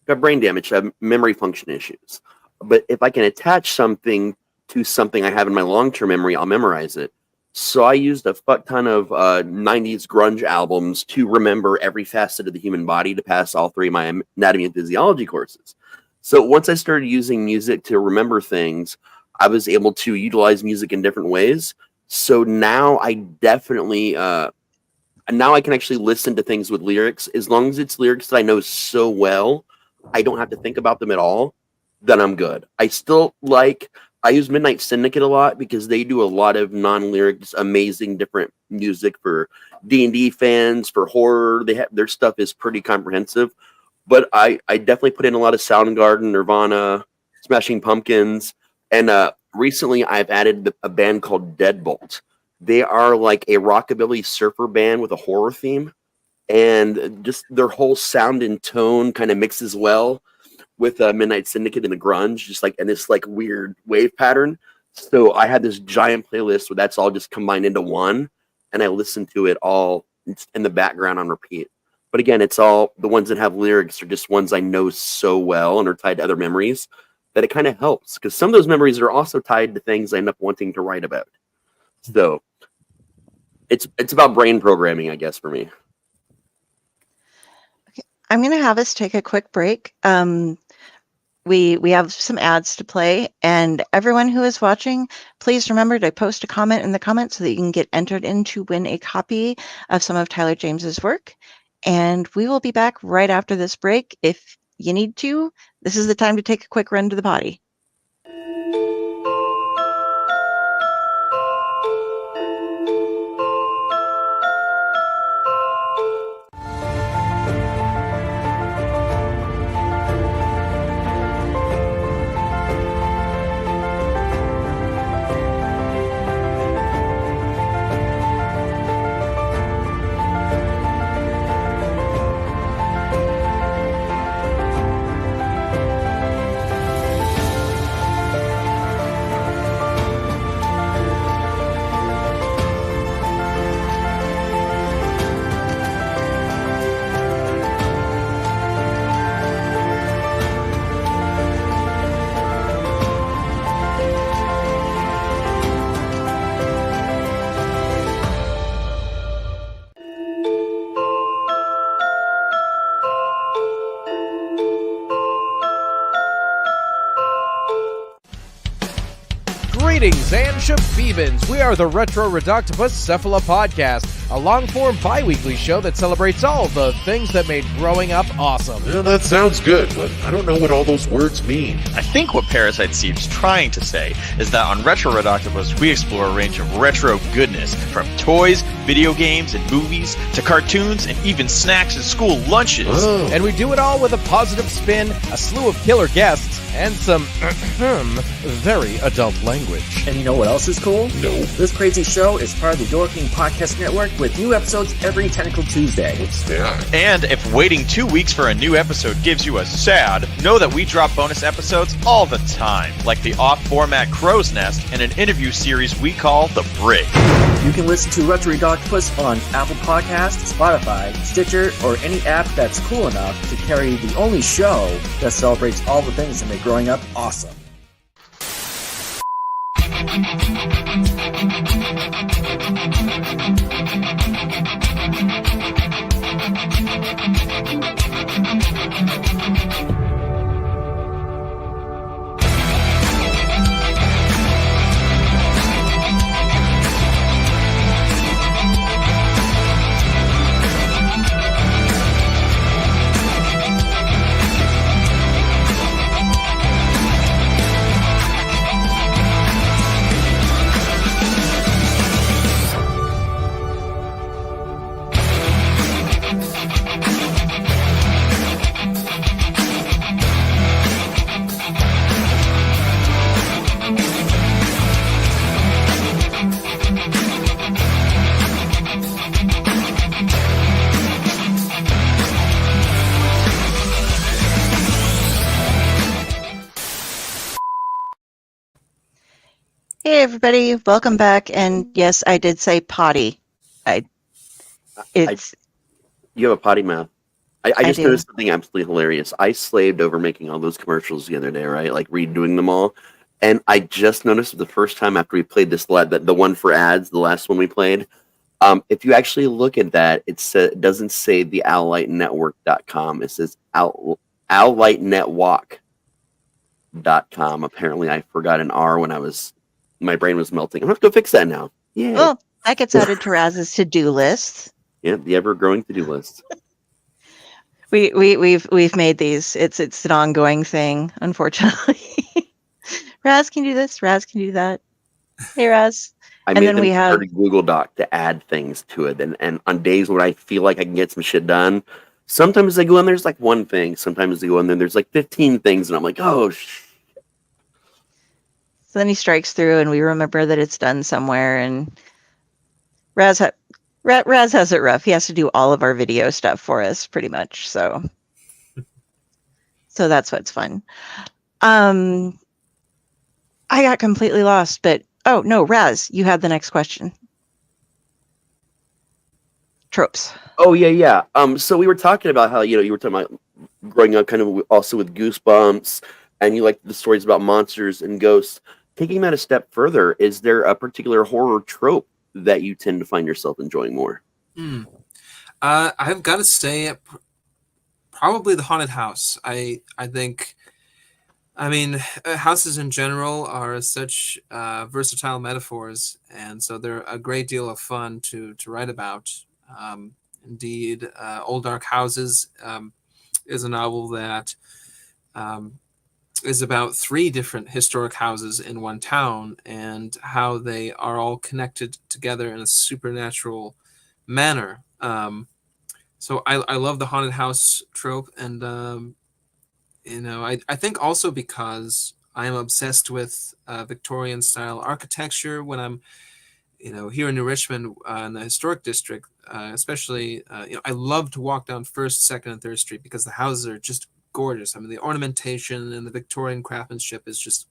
brain damage. I have memory function issues. But if I can attach something to something I have in my long-term memory, I'll memorize it. So I used a fuck ton of 90s grunge albums to remember every facet of the human body to pass all 3 of my anatomy and physiology courses. So once I started using music to remember things, I was able to utilize music in different ways. So now I definitely, now I can actually listen to things with lyrics. As long as it's lyrics that I know so well, I don't have to think about them at all, then I'm good. I use Midnight Syndicate a lot because they do a lot of non-lyrics, amazing different music for D&D fans, for horror. Their stuff is pretty comprehensive. But I definitely put in a lot of Soundgarden, Nirvana, Smashing Pumpkins. And recently I've added a band called Deadbolt. They are like a rockabilly surfer band with a horror theme. And just their whole sound and tone kind of mixes well with Midnight Syndicate and the grunge, just like in this like weird wave pattern. So I had this giant playlist where that's all just combined into one. And I listen to it all in the background on repeat. But again, it's all the ones that have lyrics are just ones I know so well and are tied to other memories that it kind of helps, because some of those memories are also tied to things I end up wanting to write about. So it's about brain programming, I guess, for me. Okay. I'm going to have us take a quick break. We have some ads to play, and everyone who is watching, please remember to post a comment in the comments so that you can get entered in to win a copy of some of Tylor James's work. And we will be back right after this break. If you need to, this is the time to take a quick run to the potty. Greetings and shabibans. We are the Retro Reductibus Cephala Podcast, a long-form bi-weekly show that celebrates all the things that made growing up awesome. Yeah, that sounds good, but I don't know what all those words mean. I think what Parasite Steve's trying to say is that on Retro Reductibus, we explore a range of retro goodness, from toys, video games, and movies, to cartoons, and even snacks and school lunches. Oh. And we do it all with a positive spin, a slew of killer guests, and some very adult language. And you know what else is cool? No. This crazy show is part of the Door King Podcast Network with new episodes every Tentacle Tuesday. What's that? And if waiting 2 weeks for a new episode gives you a sad, know that we drop bonus episodes all the time, like the off-format Crow's Nest and an interview series we call The Brig. You can listen to Retro Octopus on Apple Podcasts, Spotify, Stitcher, or any app that's cool enough to carry the only show that celebrates all the things that make growing up awesome. Hey everybody, welcome back. And yes, I did say potty. You have a potty mouth. I just do. noticed something absolutely hilarious. I slaved over making all those commercials the other day, right? Like redoing them all. And I just noticed for the first time after we played this, the one for ads, the last one we played, if you actually look at that, it doesn't say the owllightnetwork.com. It says owllightnetwalk.com. Apparently I forgot an R when my brain was melting. I'm going to have to go fix that now. Yeah. Well, that gets added to Raz's to-do list. Yeah, the ever-growing to-do list. We've made these. It's an ongoing thing, unfortunately. Raz can do this. Raz can do that. Hey, Raz. I And made then them we have- start a Google Doc to add things to it. And on days when I feel like I can get some shit done, sometimes they go in there's like one thing. Sometimes they go in there's like 15 things. And I'm like, oh, So then he strikes through, and we remember that it's done somewhere. And Raz has it rough. He has to do all of our video stuff for us, pretty much. So that's what's fun. I got completely lost, but oh no, Raz, you had the next question. Tropes. Oh, yeah. So we were talking about how, you were talking about growing up kind of also with Goosebumps, and you like the stories about monsters and ghosts. Taking that a step further, is there a particular horror trope that you tend to find yourself enjoying more? I've got to say probably the haunted house. I think, houses in general are such versatile metaphors, and so they're a great deal of fun to write about. Indeed, Old Dark Houses is a novel that is about 3 different historic houses in one town and how they are all connected together in a supernatural manner. So I love the haunted house trope, and I think also because I am obsessed with Victorian style architecture when I'm here in New Richmond in the historic district, especially I love to walk down 1st, 2nd, and 3rd Street because the houses are just gorgeous. I mean, the ornamentation and the Victorian craftsmanship is just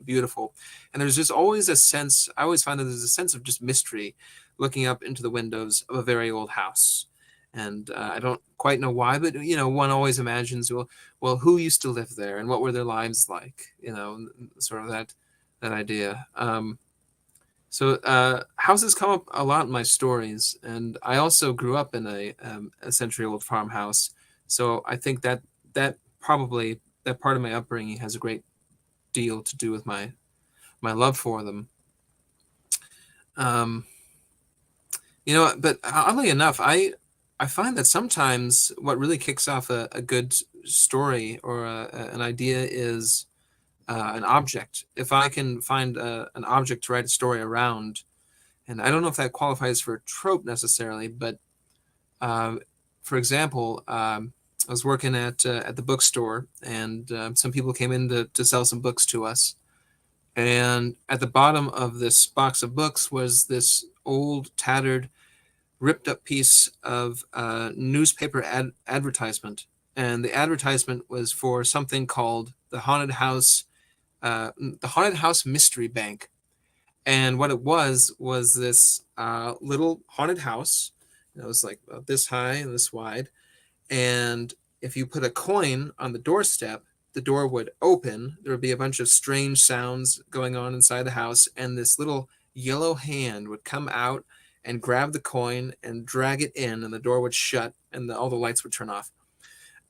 beautiful. And there's just always a sense, I always find that there's a sense of just mystery looking up into the windows of a very old house. And I don't quite know why, but, one always imagines, well, who used to live there and what were their lives like? Sort of that idea. So houses come up a lot in my stories. And I also grew up in a century-old farmhouse. So I think that probably that part of my upbringing has a great deal to do with my love for them. But oddly enough, I find that sometimes what really kicks off a good story or an idea is an object. If I can find an object to write a story around, And I don't know if that qualifies for a trope necessarily, but for example, I was working at the bookstore, and some people came in to sell some books to us. And at the bottom of this box of books was this old, tattered, ripped up piece of newspaper advertisement. And the advertisement was for something called the Haunted House Mystery Bank. And what it was this little haunted house. It was like about this high and this wide. And if you put a coin on the doorstep, the door would open. There would be a bunch of strange sounds going on inside the house. And this little yellow hand would come out and grab the coin and drag it in, and the door would shut, and all the lights would turn off.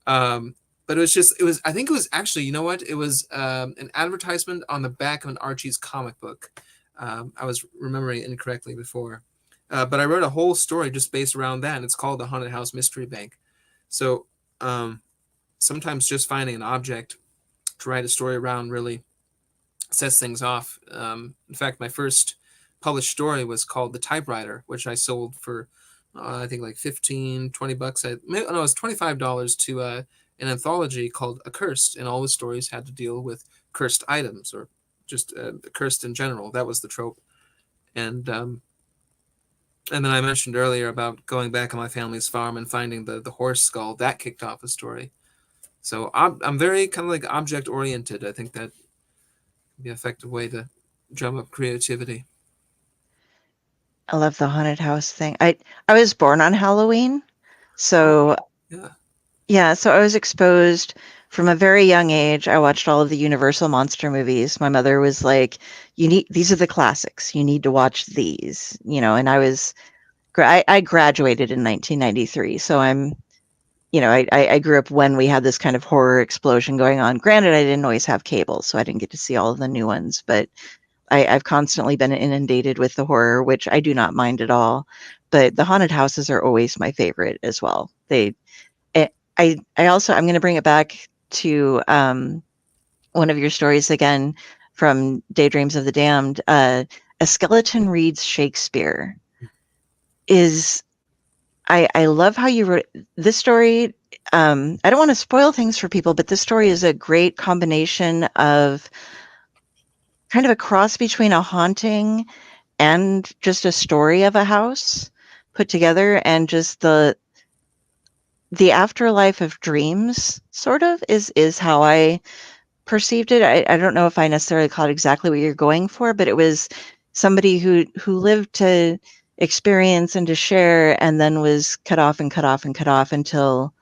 But I think it was actually, you know what? It was an advertisement on the back of an Archie's comic book. I was remembering it incorrectly before. But I wrote a whole story just based around that, and it's called The Haunted House Mystery Bank. So sometimes just finding an object to write a story around really sets things off. In fact, my first published story was called The Typewriter, which I sold for, I think like $15, $20. It was $25 to an anthology called Accursed, and all the stories had to deal with cursed items, or just cursed in general. That was the trope. And then I mentioned earlier about going back on my family's farm and finding the horse skull. That kicked off a story. So I'm very kind of like object oriented. I think that would be an effective way to drum up creativity. I love the haunted house thing. I was born on Halloween, so so I was exposed from a very young age. I watched all of the Universal monster movies. My mother was like, these are the classics. You need to watch these, and I graduated in 1993. So I grew up when we had this kind of horror explosion going on. Granted, I didn't always have cable, so I didn't get to see all of the new ones, but I've constantly been inundated with the horror, which I do not mind at all. But the haunted houses are always my favorite as well. I'm going to bring it back to one of your stories again from Daydreams of the Damned. A Skeleton Reads Shakespeare I love how you wrote this story. I don't want to spoil things for people, but this story is a great combination of kind of a cross between a haunting and just a story of a house put together, and just the afterlife of dreams sort of is how I perceived it. I don't know if I necessarily caught exactly what you're going for, but it was somebody who lived to experience and to share, and then was cut off and cut off and cut off until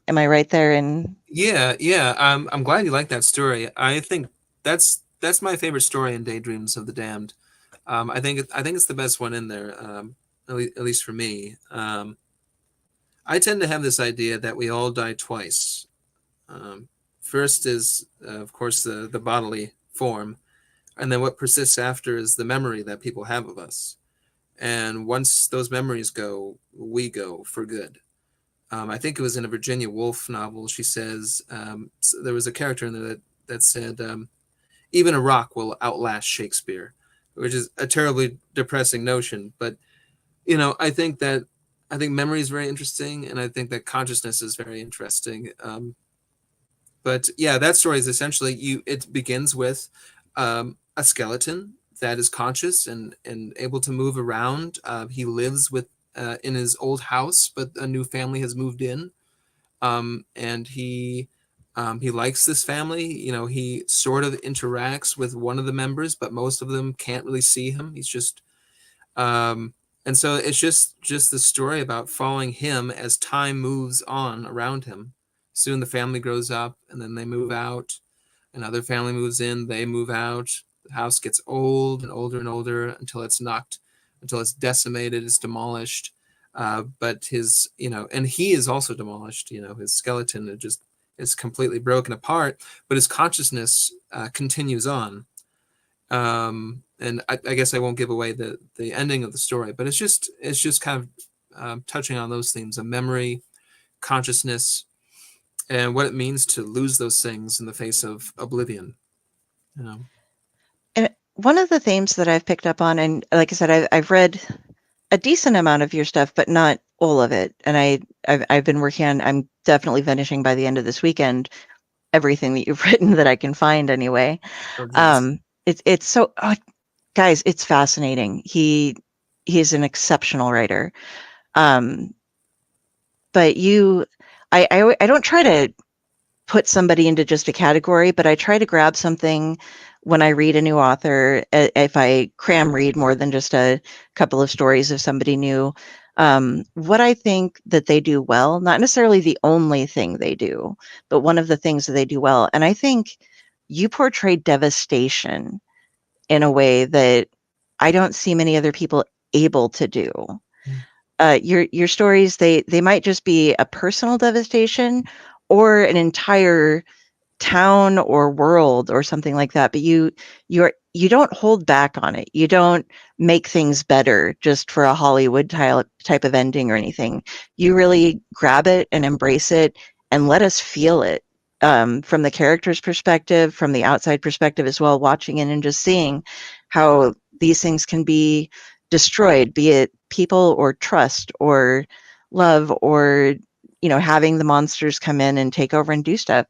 am I right there? Yeah. I'm glad you like that story. I think that's my favorite story in Daydreams of the Damned. I think it's the best one in there, at least for me. I tend to have this idea that we all die twice. First is, of course, the bodily form, and then what persists after is the memory that people have of us. And once those memories go, we go for good. I think it was in a Virginia Woolf novel. She says there was a character in there that said, even a rock will outlast Shakespeare, which is a terribly depressing notion. But, I think memory is very interesting, and I think that consciousness is very interesting. But yeah, that story is essentially it begins with a skeleton that is conscious and able to move around. He lives in his old house, but a new family has moved in, and he likes this family. He sort of interacts with one of the members, but most of them can't really see him. He's just and so it's just the story about following him as time moves on around him. Soon the family grows up, and then they move out. Another family moves in, they move out. The house gets old and older and older until it's decimated, it's demolished. But his, and he is also demolished. His skeleton is completely broken apart, but his consciousness continues on. And I guess I won't give away the ending of the story, but it's just kind of touching on those themes of memory, consciousness, and what it means to lose those things in the face of oblivion. And one of the themes that I've picked up on, and like I said, I've read a decent amount of your stuff, but not all of it. And I've been working on. I'm definitely finishing by the end of this weekend everything that you've written that I can find anyway. Okay. It's so guys, it's fascinating. He's an exceptional writer. But I don't try to put somebody into just a category, but I try to grab something when I read a new author. If I cram read more than just a couple of stories of somebody new, what I think that they do well, not necessarily the only thing they do, but one of the things that they do well. And I think you portray devastation in a way that I don't see many other people able to do. Your stories, they might just be a personal devastation or an entire town or world or something like that, but you don't hold back on it. You don't make things better just for a Hollywood type of ending or anything. You really grab it and embrace it and let us feel it, from the character's perspective, from the outside perspective as well, watching it and just seeing how these things can be destroyed, be it people or trust or love or having the monsters come in and take over and do stuff.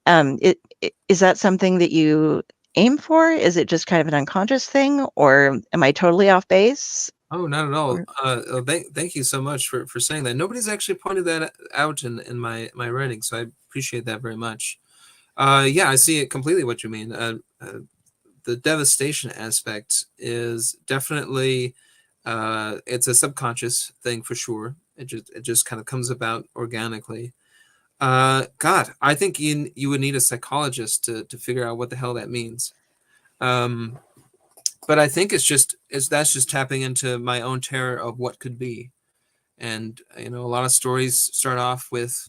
Is that something that you aim for? Is it just kind of an unconscious thing, or am I totally off base? Oh, not at all. Thank you so much for saying that. Nobody's actually pointed that out in my writing, so I appreciate that very much. Yeah, I see it completely what you mean. The devastation aspect is definitely it's a subconscious thing for sure. It just kind of comes about organically. God, I think you would need a psychologist to figure out what the hell that means. But I think that's just tapping into my own terror of what could be. And a lot of stories start off with,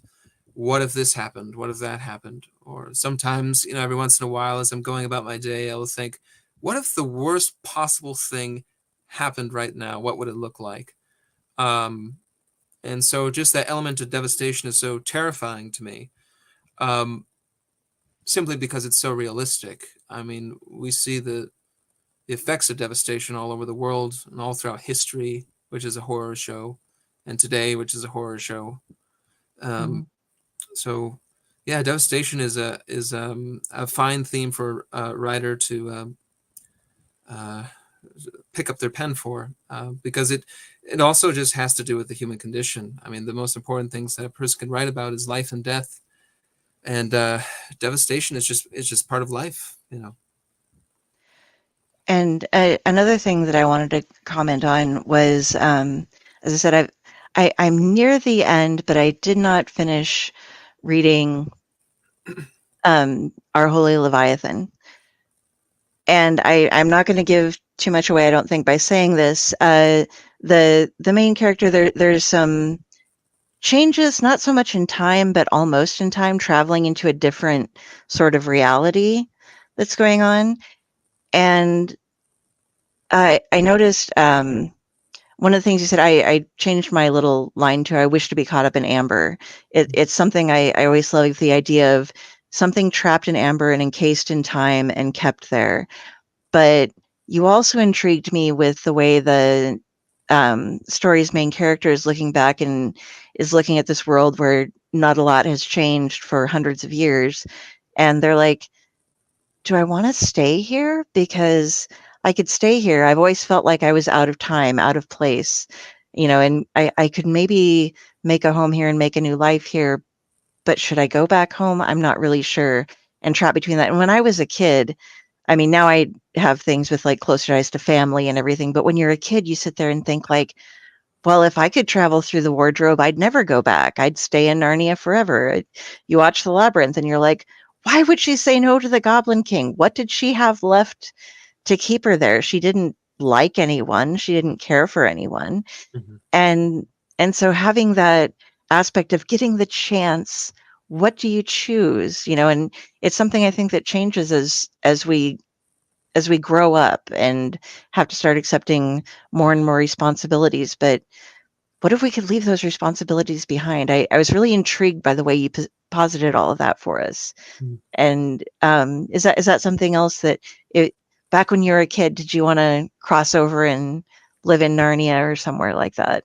what if this happened? What if that happened? Or sometimes, every once in a while, as I'm going about my day, I will think, what if the worst possible thing happened right now? What would it look like? And so just that element of devastation is so terrifying to me, simply because it's so realistic. I mean, we see the effects of devastation all over the world and all throughout history, which is a horror show, and today, which is a horror show. So, yeah, devastation is a fine theme for a writer to pick up their pen for, because it also just has to do with the human condition. I mean, the most important things that a person can write about is life and death, and devastation is just part of life. And another thing that I wanted to comment on was, as I said, I'm near the end, but I did not finish reading Our Holy Leviathan. And I'm not going to give too much away, I don't think, by saying this. The main character, there's some changes, not so much in time, but almost in time, traveling into a different sort of reality that's going on. And I noticed one of the things you said, I changed my little line to, I wish to be caught up in amber. It's something I always love, the idea of something trapped in amber and encased in time and kept there. But you also intrigued me with the way the story's main character is looking back and is looking at this world where not a lot has changed for hundreds of years. And they're like, do I want to stay here? Because I could stay here. I've always felt like I was out of time, out of place, and I could maybe make a home here and make a new life here. But should I go back home? I'm not really sure. And trapped between that. And when I was a kid, I mean, now I have things with like closer ties to family and everything. But when you're a kid, you sit there and think like, well, if I could travel through the wardrobe, I'd never go back. I'd stay in Narnia forever. You watch The Labyrinth and you're like, why would she say no to the Goblin King? What did she have left to keep her there? She didn't like anyone. She didn't care for anyone. Mm-hmm. And so having that aspect of getting the chance, what do you choose? And it's something I think that changes as we grow up and have to start accepting more and more responsibilities. But what if we could leave those responsibilities behind? I was really intrigued by the way you posited all of that for us. Mm. And is that something else that back when you were a kid, did you want to cross over and live in Narnia or somewhere like that?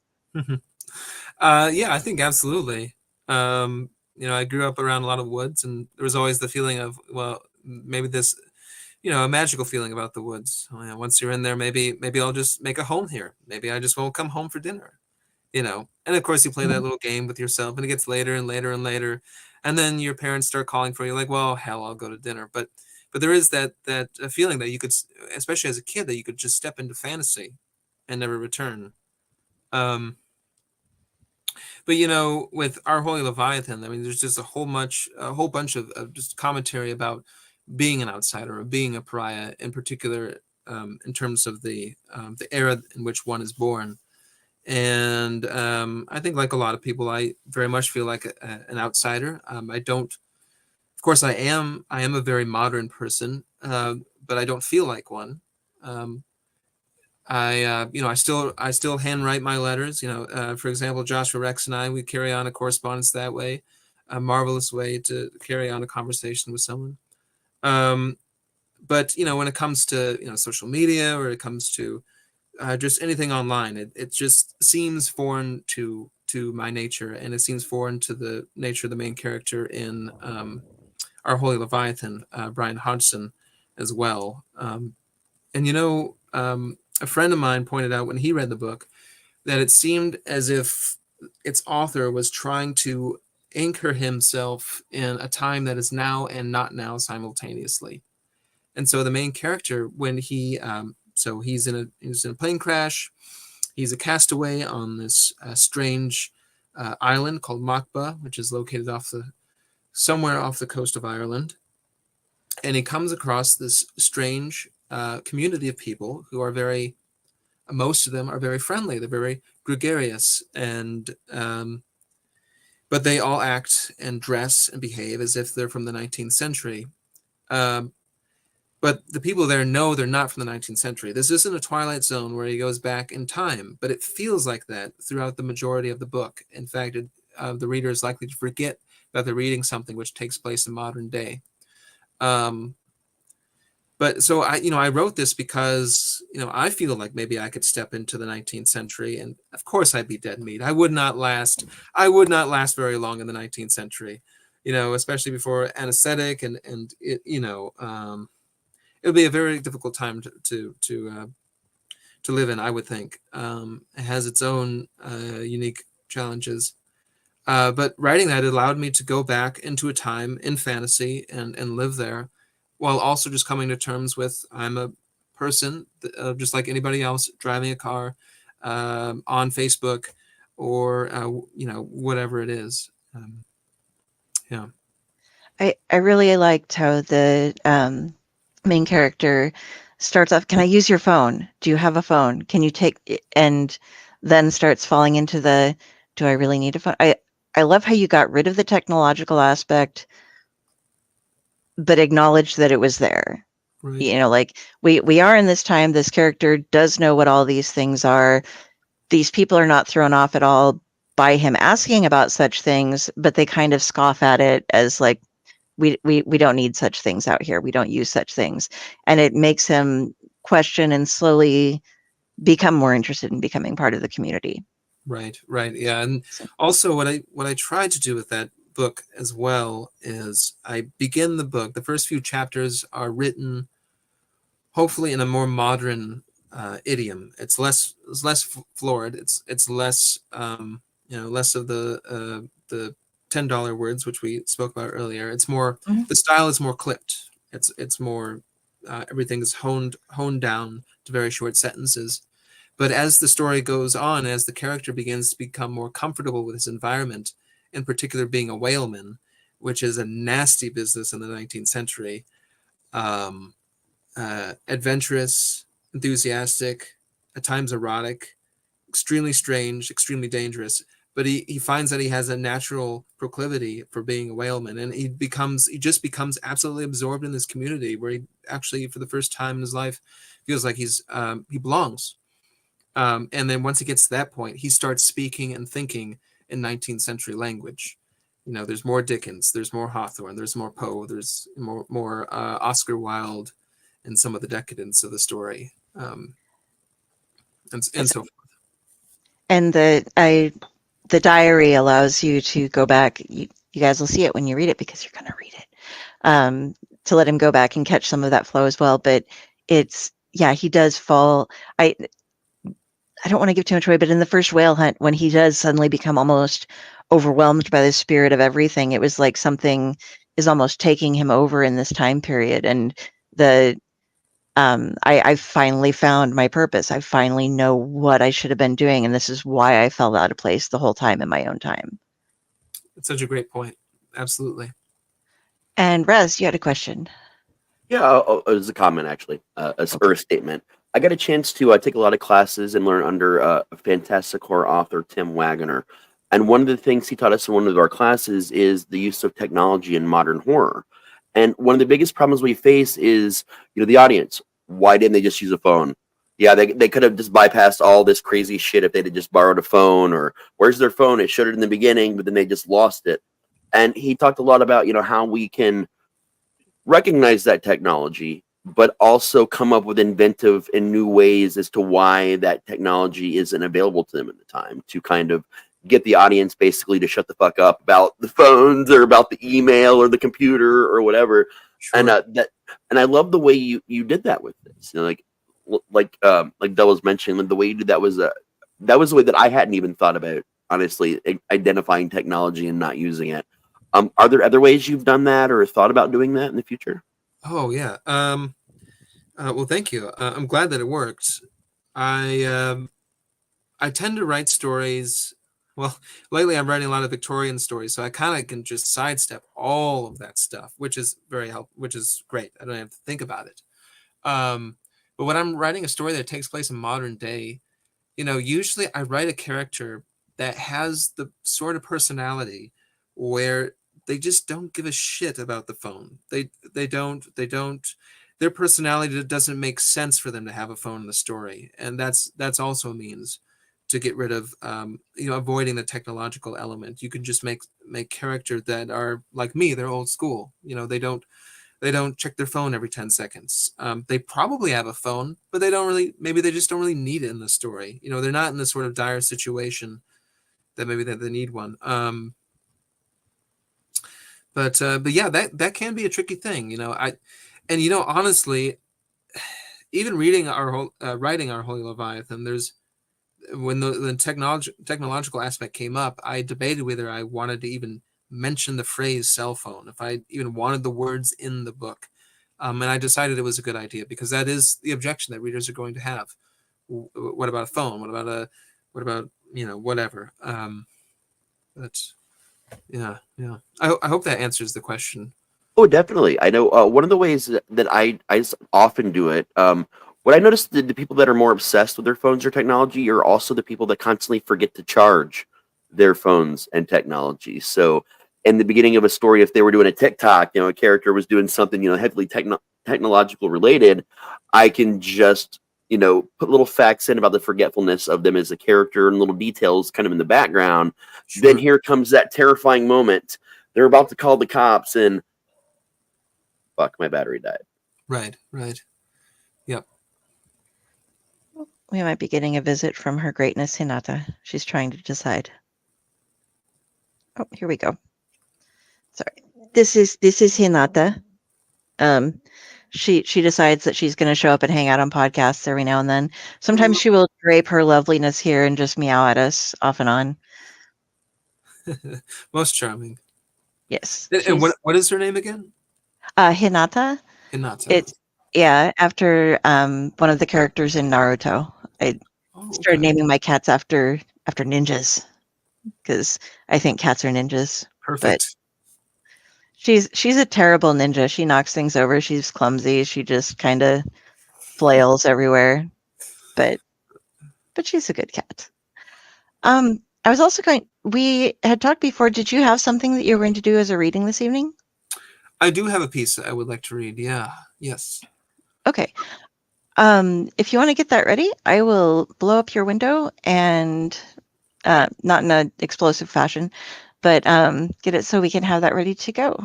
Yeah, I think absolutely. I grew up around a lot of woods, and there was always the feeling of, well, maybe this, a magical feeling about the woods. Once you're in there, maybe I'll just make a home here. Maybe I just won't come home for dinner. And of course you play that little game with yourself, and it gets later and later and later, and then your parents start calling for you, like, well, hell, I'll go to dinner. But there is that feeling that you could, especially as a kid, that you could just step into fantasy and never return. But with our Holy Leviathan, I mean, there's just a whole bunch of just commentary about being an outsider or being a pariah, in particular, in terms of the era in which one is born. And I think, like a lot of people, I very much feel like an outsider. I don't, of course, I am a very modern person, but I don't feel like one. I still handwrite my letters. For example, Joshua Rex and I, we carry on a correspondence that way, a marvelous way to carry on a conversation with someone. But when it comes to social media, or it comes to just anything online, it just seems foreign to my nature, and it seems foreign to the nature of the main character in our Holy Leviathan, Brian Hodgson, as well. A friend of mine pointed out when he read the book that it seemed as if its author was trying to anchor himself in a time that is now and not now simultaneously. And so the main character, when he's in a plane crash, he's a castaway on this strange island called Macabre, which is located somewhere off the coast of Ireland. And he comes across this strange community of people who are most of them are very friendly. They're very gregarious, and but they all act and dress and behave as if they're from the 19th century. But the people there know they're not from the 19th century. This isn't a Twilight Zone where he goes back in time, but it feels like that throughout the majority of the book. In fact, the reader is likely to forget that they're reading something which takes place in modern day. But so I wrote this because, I feel like maybe I could step into the 19th century, and of course I'd be dead meat. I would not last very long in the 19th century, especially before anesthetic, and it, it would be a very difficult time to live in, I would think. It has its own unique challenges. But writing that, it allowed me to go back into a time in fantasy and live there, while also just coming to terms with, I'm a person just like anybody else, driving a car, on Facebook, or whatever it is. Yeah. I really liked how the main character starts off, can I use your phone? Do you have a phone? Can you take it? And then starts falling into the, do I really need a phone? I love how you got rid of the technological aspect, but acknowledged that it was there. Right. Like we are in this time, this character does know what all these things are. These people are not thrown off at all by him asking about such things, but they kind of scoff at it as like, we don't need such things out here. We don't use such things. And it makes him question and slowly become more interested in becoming part of the community. Right. Yeah. And also what I tried to do with that book as well is I begin the book. The first few chapters are written hopefully in a more modern idiom. It's less florid. It's less less of the $10 words which we spoke about earlier. It's more the style is more clipped. It's more everything is honed down to very short sentences. But as the story goes on, as the character begins to become more comfortable with his environment, in particular being a whaleman, which is a nasty business in the 19th century, adventurous, enthusiastic, at times erotic, extremely strange, extremely dangerous. But he finds that he has a natural proclivity for being a whaleman, and he just becomes absolutely absorbed in this community where he actually, for the first time in his life, feels like he belongs. And then once he gets to that point, he starts speaking and thinking in 19th century language. There's more Dickens, there's more Hawthorne, there's more Poe, there's more Oscar Wilde, and some of the decadence of the story, and so forth. And the diary allows you to go back. You guys will see it when you read it because you're going to read it. To let him go back and catch some of that flow as well. But he does fall. I don't want to give too much away, but in the first whale hunt, when he does suddenly become almost overwhelmed by the spirit of everything, it was like something is almost taking him over in this time period. And I finally found my purpose. I finally know what I should have been doing, and this is why I felt out of place the whole time in my own time. It's such a great point. Absolutely. And Raz, you had a question. Yeah, it was a comment actually, or a statement. I got a chance to take a lot of classes and learn under a fantastic horror author, Tim Wagner. And one of the things he taught us in one of our classes is the use of technology in modern horror. And one of the biggest problems we face is, the audience. Why didn't they just use a phone? Yeah, they could have just bypassed all this crazy shit if they'd have just borrowed a phone, or where's their phone? It showed it in the beginning, but then they just lost it. And he talked a lot about, how we can recognize that technology, but also come up with inventive and new ways as to why that technology isn't available to them at the time, to kind of get the audience basically to shut the fuck up about the phones or about the email or the computer or whatever. Sure. And I love the way you did that with this. Like Del was mentioning, the way you did that was the way that I hadn't even thought about, honestly, identifying technology and not using it. Are there other ways you've done that or thought about doing that in the future? Oh yeah. Well, thank you. I'm glad that it worked. I tend to write stories. Well, lately I'm writing a lot of Victorian stories, so I kind of can just sidestep all of that stuff, which is which is great. I don't have to think about it. But when I'm writing a story that takes place in modern day, usually I write a character that has the sort of personality where they just don't give a shit about the phone. They don't. Their personality doesn't make sense for them to have a phone in the story, and that's also a means to get rid of avoiding the technological element. You can just make characters that are like me. They're old school. They don't check their phone every 10 seconds. They probably have a phone, but maybe they just don't really need it in the story. They're not in this sort of dire situation that maybe that they need one. But yeah, that can be a tricky thing, honestly, even writing our Holy Leviathan, when the technological aspect came up, I debated whether I wanted to even mention the phrase cell phone, if I even wanted the words in the book, and I decided it was a good idea because that is the objection that readers are going to have. What about a phone? What about whatever? That's. Yeah. I hope that answers the question. Oh, definitely. I know one of the ways that I often do it. What I noticed, the people that are more obsessed with their phones or technology are also the people that constantly forget to charge their phones and technology. So, in the beginning of a story, if they were doing a TikTok, a character was doing something, heavily technological related, I can just put little facts in about the forgetfulness of them as a character and little details kind of in the background. Sure. Then here comes that terrifying moment. They're about to call the cops and fuck, my battery died. Right. Yep. We might be getting a visit from Her Greatness Hinata. She's trying to decide. Oh, here we go. Sorry. This is Hinata. She decides that she's going to show up and hang out on podcasts every now and then. Sometimes she will drape her loveliness here and just meow at us off and on. Most charming. Yes. And what is her name again? Hinata. Hinata. It's after one of the characters in Naruto. I started naming my cats after ninjas because I think cats are ninjas. Perfect. But she's a terrible ninja. She knocks things over. She's clumsy. She just kind of flails everywhere. But she's a good cat. I was also we had talked before. Did you have something that you were going to do as a reading this evening? I do have a piece I would like to read. Yeah. Yes. Okay. If you want to get that ready, I will blow up your window and not in an explosive fashion, but get it so we can have that ready to go.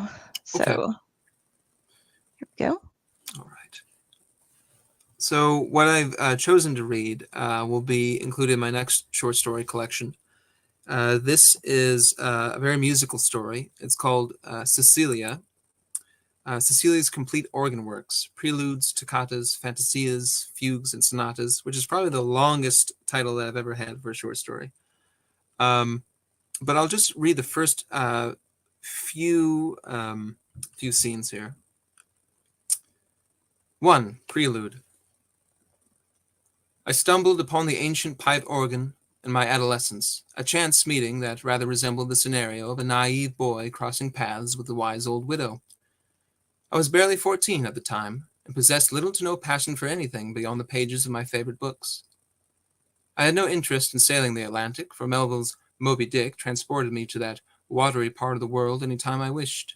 So Okay. here we go. All right. So what I've chosen to read will be included in my next short story collection. This is a very musical story. It's called Cecilia. Cecilia's Complete Organ Works, Preludes, Toccatas, Fantasias, Fugues, and Sonatas, which is probably the longest title that I've ever had for a short story. But I'll just read the first few scenes here. 1. Prelude. I stumbled upon the ancient pipe organ in my adolescence, a chance meeting that rather resembled the scenario of a naive boy crossing paths with a wise old widow. I was barely 14 at the time, and possessed little to no passion for anything beyond the pages of my favorite books. I had no interest in sailing the Atlantic, for Melville's Moby Dick transported me to that watery part of the world any time I wished.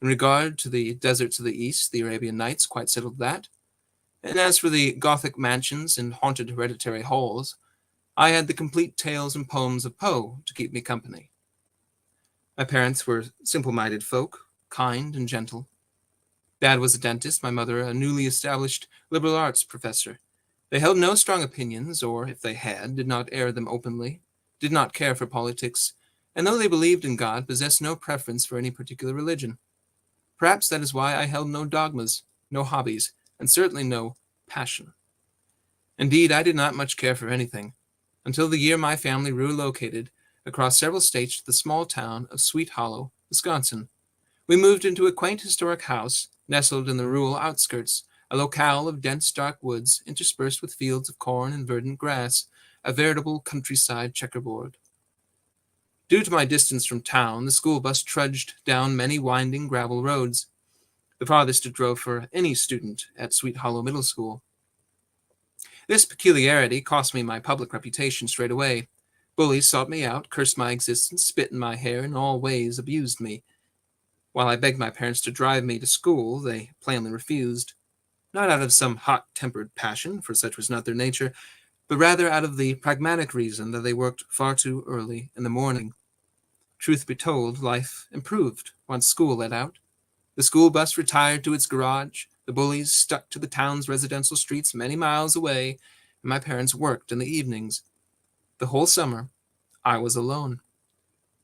In regard to the deserts of the East, the Arabian Nights quite settled that. And as for the Gothic mansions and haunted hereditary halls, I had the complete tales and poems of Poe to keep me company. My parents were simple-minded folk, kind and gentle. Dad was a dentist, my mother a newly established liberal arts professor. They held no strong opinions, or, if they had, did not air them openly, did not care for politics, and though they believed in God, possessed no preference for any particular religion. Perhaps that is why I held no dogmas, no hobbies, and certainly no passion. Indeed, I did not much care for anything, until the year my family relocated across several states to the small town of Sweet Hollow, Wisconsin. We moved into a quaint historic house nestled in the rural outskirts, a locale of dense dark woods interspersed with fields of corn and verdant grass, a veritable countryside checkerboard. Due to my distance from town, the school bus trudged down many winding gravel roads, the farthest it drove for any student at Sweet Hollow Middle School. This peculiarity cost me my public reputation straight away. Bullies sought me out, cursed my existence, spit in my hair, and in all ways abused me. While I begged my parents to drive me to school, they plainly refused, not out of some hot-tempered passion, for such was not their nature, but rather out of the pragmatic reason that they worked far too early in the morning. Truth be told, life improved once school let out. The school bus retired to its garage, the bullies stuck to the town's residential streets many miles away, and my parents worked in the evenings. The whole summer, I was alone.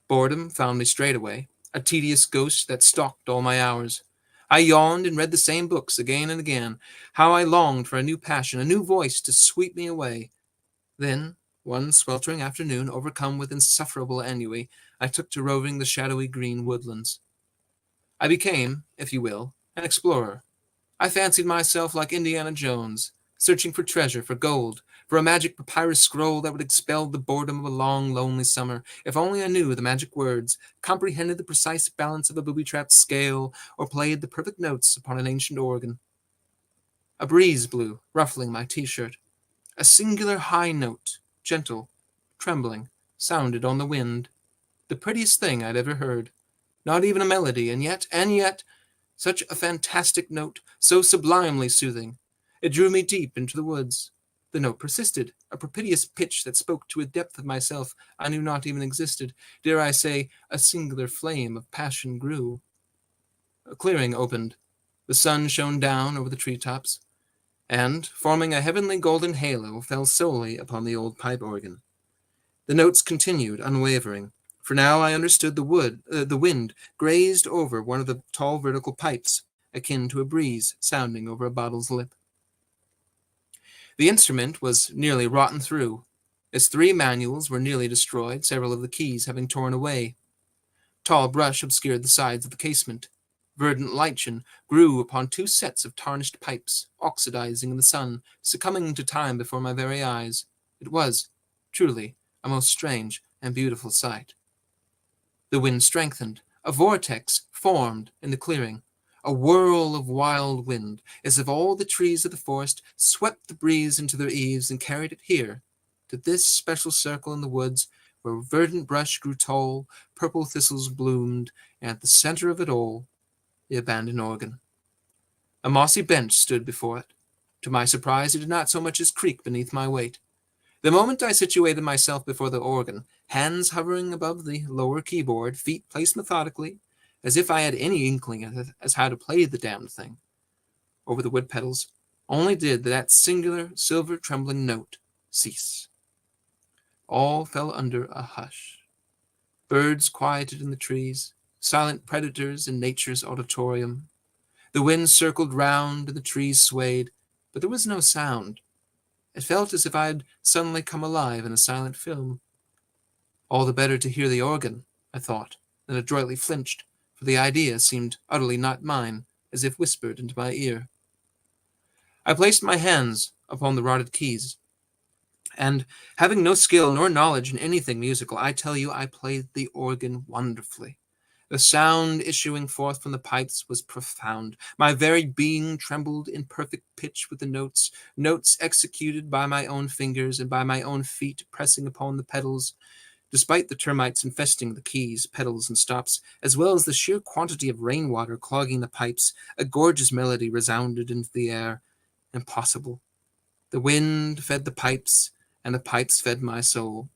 Boredom found me straight away, a tedious ghost that stalked all my hours. I yawned and read the same books again and again. How I longed for a new passion, a new voice to sweep me away. Then, one sweltering afternoon, overcome with insufferable ennui, I took to roving the shadowy green woodlands. I became, if you will, an explorer. I fancied myself like Indiana Jones, searching for treasure, for gold, for a magic papyrus scroll that would expel the boredom of a long, lonely summer, if only I knew the magic words, comprehended the precise balance of a booby-trapped scale, or played the perfect notes upon an ancient organ. A breeze blew, ruffling my t-shirt. A singular high note, gentle, trembling, sounded on the wind. The prettiest thing I'd ever heard. Not even a melody, and yet, such a fantastic note, so sublimely soothing. It drew me deep into the woods. The note persisted, a propitious pitch that spoke to a depth of myself I knew not even existed. Dare I say, a singular flame of passion grew. A clearing opened. The sun shone down over the treetops, and, forming a heavenly golden halo, fell solely upon the old pipe organ. The notes continued, unwavering, for now I understood the wind grazed over one of the tall vertical pipes, akin to a breeze sounding over a bottle's lip. The instrument was nearly rotten through. Its 3 manuals were nearly destroyed, several of the keys having torn away. Tall brush obscured the sides of the casement. Verdant lichen grew upon 2 sets of tarnished pipes, oxidizing in the sun, succumbing to time before my very eyes. It was, truly, a most strange and beautiful sight. The wind strengthened. A vortex formed in the clearing. A whirl of wild wind, as if all the trees of the forest swept the breeze into their eaves and carried it here, to this special circle in the woods, where verdant brush grew tall, purple thistles bloomed, and at the center of it all, the abandoned organ. A mossy bench stood before it. To my surprise, it did not so much as creak beneath my weight. The moment I situated myself before the organ, hands hovering above the lower keyboard, feet placed methodically, as if I had any inkling as how to play the damned thing. Over the wood pedals, only did that singular silver trembling note cease. All fell under a hush. Birds quieted in the trees, silent predators in nature's auditorium. The wind circled round and the trees swayed, but there was no sound. It felt as if I had suddenly come alive in a silent film. All the better to hear the organ, I thought, and adroitly flinched, for the idea seemed utterly not mine, as if whispered into my ear. I placed my hands upon the rotted keys, and, having no skill nor knowledge in anything musical, I tell you I played the organ wonderfully. The sound issuing forth from the pipes was profound. My very being trembled in perfect pitch with the notes, notes executed by my own fingers and by my own feet pressing upon the pedals. Despite the termites infesting the keys, pedals, and stops, as well as the sheer quantity of rainwater clogging the pipes, a gorgeous melody resounded into the air. Impossible. The wind fed the pipes, and the pipes fed my soul.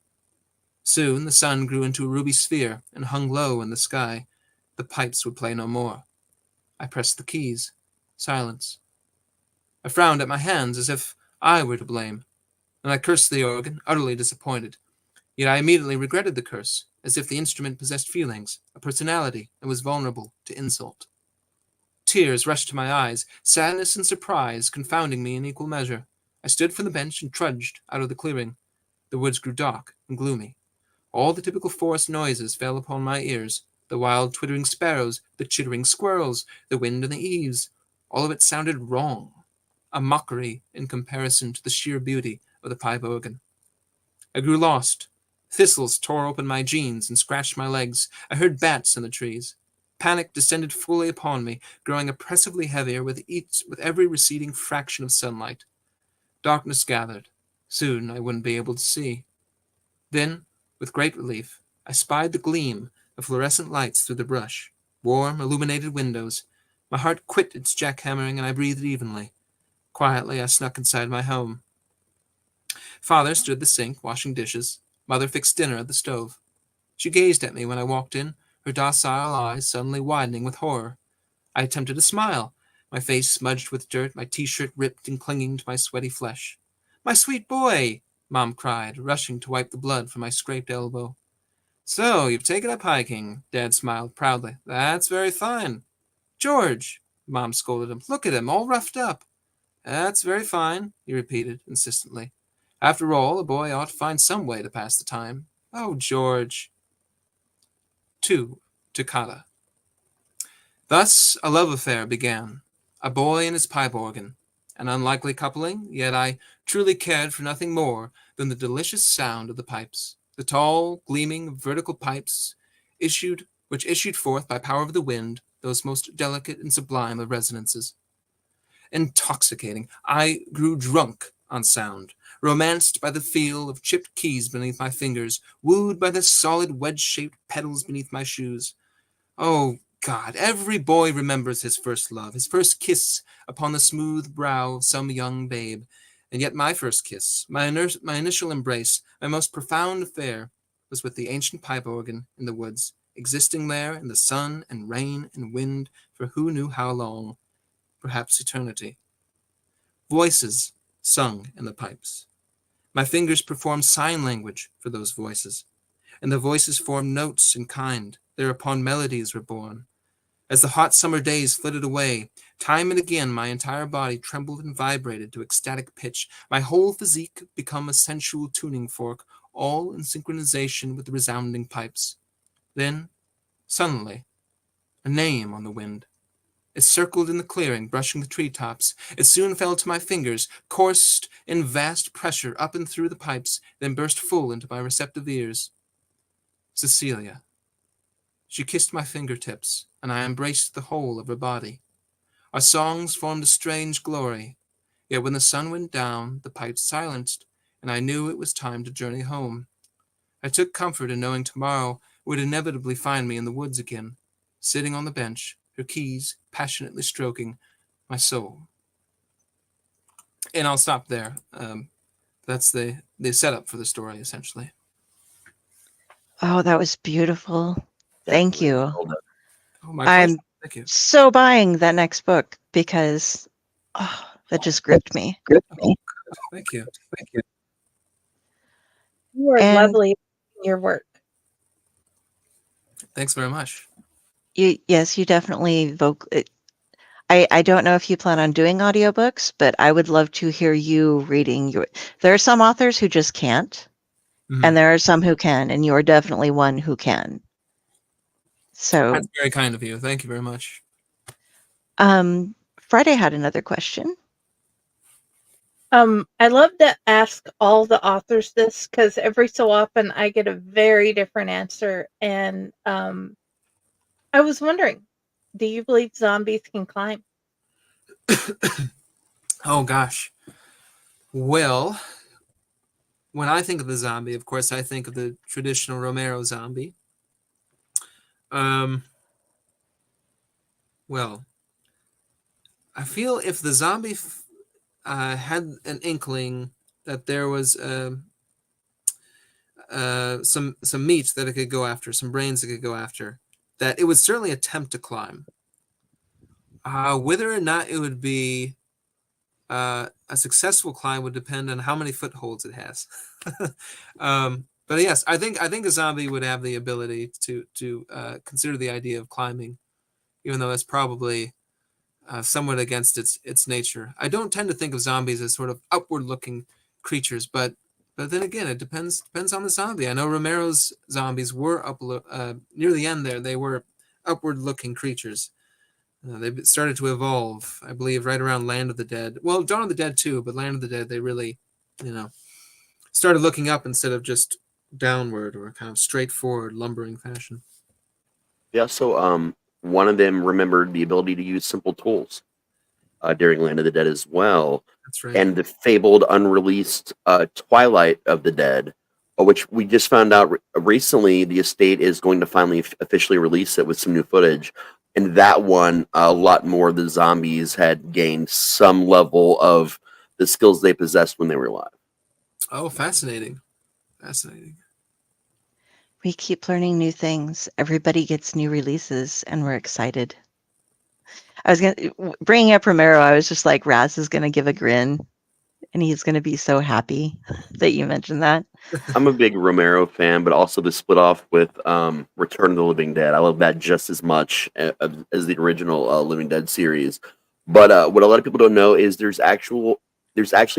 Soon the sun grew into a ruby sphere and hung low in the sky. The pipes would play no more. I pressed the keys. Silence. I frowned at my hands as if I were to blame, and I cursed the organ, utterly disappointed. Yet I immediately regretted the curse, as if the instrument possessed feelings, a personality, and was vulnerable to insult. Tears rushed to my eyes, sadness and surprise confounding me in equal measure. I stood from the bench and trudged out of the clearing. The woods grew dark and gloomy. All the typical forest noises fell upon my ears, the wild twittering sparrows, the chittering squirrels, the wind in the eaves. All of it sounded wrong, a mockery in comparison to the sheer beauty of the pipe organ. I grew lost. Thistles tore open my jeans and scratched my legs. I heard bats in the trees. Panic descended fully upon me, growing oppressively heavier with every receding fraction of sunlight. Darkness gathered. Soon I wouldn't be able to see. Then, with great relief, I spied the gleam of fluorescent lights through the brush, warm, illuminated windows. My heart quit its jackhammering and I breathed evenly. Quietly, I snuck inside my home. Father stood at the sink, washing dishes. Mother fixed dinner at the stove. She gazed at me when I walked in, her docile eyes suddenly widening with horror. I attempted to smile, my face smudged with dirt, my t-shirt ripped and clinging to my sweaty flesh. "My sweet boy!" Mom cried, rushing to wipe the blood from my scraped elbow. "So, you've taken up hiking," Dad smiled proudly. "That's very fine." "George!" Mom scolded him. "Look at him, all roughed up." "That's very fine," he repeated insistently. "After all, a boy ought to find some way to pass the time." "Oh, George." 2. Toccata. Thus a love affair began. A boy and his pipe organ. An unlikely coupling, yet I truly cared for nothing more than the delicious sound of the pipes. The tall, gleaming, vertical pipes which issued forth by power of the wind those most delicate and sublime of resonances. Intoxicating. I grew drunk on sound, romanced by the feel of chipped keys beneath my fingers, wooed by the solid wedge-shaped pedals beneath my shoes. Oh, God, every boy remembers his first love, his first kiss upon the smooth brow of some young babe. And yet my first kiss, my initial embrace, my most profound affair, was with the ancient pipe organ in the woods, existing there in the sun and rain and wind for who knew how long, perhaps eternity. Voices sung in the pipes. My fingers performed sign language for those voices, and the voices formed notes in kind. Thereupon melodies were born. As the hot summer days flitted away, time and again my entire body trembled and vibrated to ecstatic pitch, my whole physique become a sensual tuning fork, all in synchronization with the resounding pipes. Then, suddenly, a name on the wind. It circled in the clearing, brushing the treetops. It soon fell to my fingers, coursed in vast pressure up and through the pipes, then burst full into my receptive ears. Cecilia. She kissed my fingertips, and I embraced the whole of her body. Our songs formed a strange glory, yet when the sun went down, the pipes silenced, and I knew it was time to journey home. I took comfort in knowing tomorrow would inevitably find me in the woods again, sitting on the bench, her keys passionately stroking my soul. And I'll stop there. That's the setup for the story, essentially. Oh, that was beautiful. Thank you. Well done. Oh, my pleasure. I'm Thank you. so buying that next book because That just gripped me. Thank you. You are And lovely in your work. Thanks very much. yes, you definitely I don't know if you plan on doing audiobooks, but I would love to hear you reading your. There are some authors who just can't, and there are some who can, and you're definitely one who can. So That's very kind of you. Thank you very much. Friday had another question. I love to ask all the authors this because every so often I get a very different answer. And I was wondering, do you believe zombies can climb? Oh gosh. Well, when I think of the zombie, of course, I think of the traditional Romero zombie. Well, I feel if the zombie had an inkling that there was some meat that it could go after, some brains it could go after, that it would certainly attempt to climb. Whether or not it would be a successful climb would depend on how many footholds it has. But yes, I think a zombie would have the ability to consider the idea of climbing, even though that's probably somewhat against its nature. I don't tend to think of zombies as sort of upward-looking creatures, but then again, it depends on the zombie. I know Romero's zombies were near the end there. They were upward-looking creatures. They started to evolve, I believe, right around Land of the Dead. Well, Dawn of the Dead too, but Land of the Dead, they really, started looking up instead of just downward or kind of straightforward, lumbering fashion. Yeah, so one of them remembered the ability to use simple tools during Land of the Dead as well. That's right. And the fabled unreleased Twilight of the Dead, which we just found out recently, the estate is going to finally officially release it with some new footage. And that one, a lot more of the zombies had gained some level of the skills they possessed when they were alive. Oh, fascinating. Fascinating. We keep learning new things. Everybody gets new releases, and we're excited. I was bringing up Romero. I was just like, Raz is going to give a grin, and he's going to be so happy that you mentioned that. I'm a big Romero fan, but also the split off with Return of the Living Dead. I love that just as much as the original Living Dead series. But what a lot of people don't know is there's actually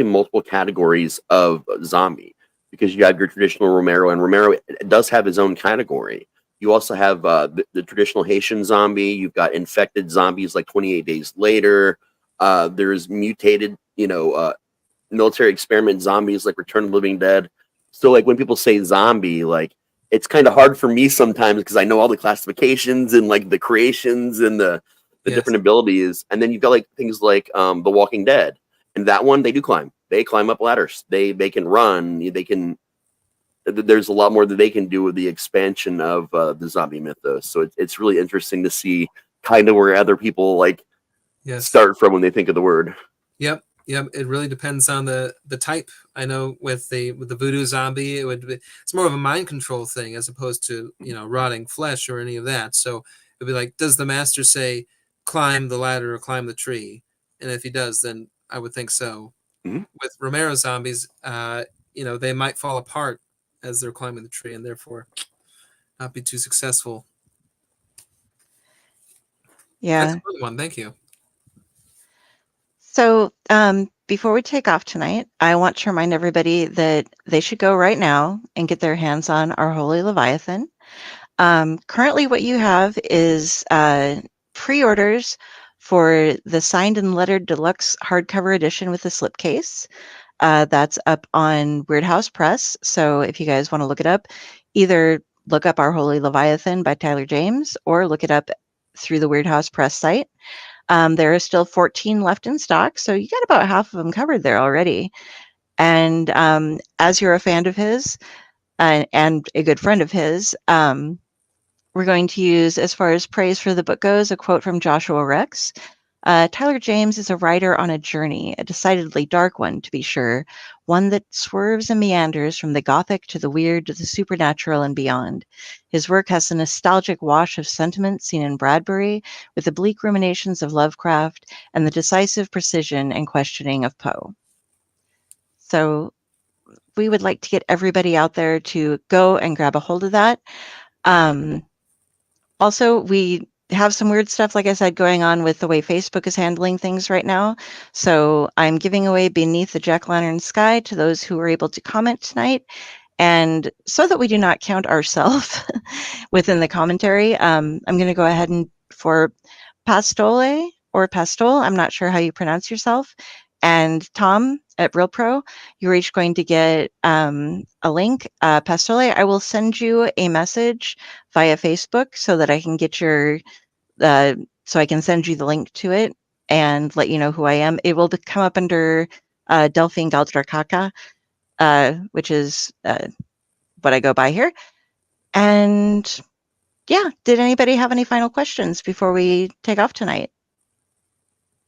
multiple categories of zombie, because you have your traditional Romero, and Romero does have his own category. You also have the traditional Haitian zombie. You've got infected zombies like 28 Days Later. There's mutated, military experiment zombies like Return of the Living Dead. So, like, when people say zombie, like, it's kind of hard for me sometimes because I know all the classifications and like the creations and the different abilities. And then you've got like things like The Walking Dead, and that one they do climb. They climb up ladders. They can run. They can. There's a lot more that they can do with the expansion of the zombie mythos. So it's really interesting to see kind of where other people start from when they think of the word. Yep. It really depends on the type. I know with the voodoo zombie, it's more of a mind control thing as opposed to rotting flesh or any of that. So it'd be like, does the master say climb the ladder or climb the tree? And if he does, then I would think so. Mm-hmm. With Romero zombies, they might fall apart as they're climbing the tree and therefore not be too successful. Yeah. That's a good one. Thank you. So before we take off tonight, I want to remind everybody that they should go right now and get their hands on our Holy Leviathan. Currently, what you have is pre-orders for the signed and lettered deluxe hardcover edition with the slipcase. That's up on Weird House Press. So if you guys want to look it up, either look up Our Holy Leviathan by Tylor James or look it up through the Weird House Press site. There are still 14 left in stock, so you got about half of them covered there already. And as you're a fan of his and a good friend of his, we're going to use, as far as praise for the book goes, a quote from Joshua Rex. Tylor James is a writer on a journey, a decidedly dark one, to be sure, one that swerves and meanders from the gothic to the weird to the supernatural and beyond. His work has a nostalgic wash of sentiment seen in Bradbury, with the bleak ruminations of Lovecraft and the decisive precision and questioning of Poe. So we would like to get everybody out there to go and grab a hold of that. Also, we have some weird stuff, like I said, going on with the way Facebook is handling things right now. So I'm giving away Beneath the Jack-O-Lantern Sky to those who are able to comment tonight. And so that we do not count ourselves within the commentary, I'm going to go ahead and for Pastole or Pastole, I'm not sure how you pronounce yourself, and Tom at Real Pro, you're each going to get a link. Pastole, I will send you a message via Facebook so that I can get your, so I can send you the link to it and let you know who I am. It will come up under Delphine Galdrakaka, which is what I go by here. And yeah, did anybody have any final questions before we take off tonight?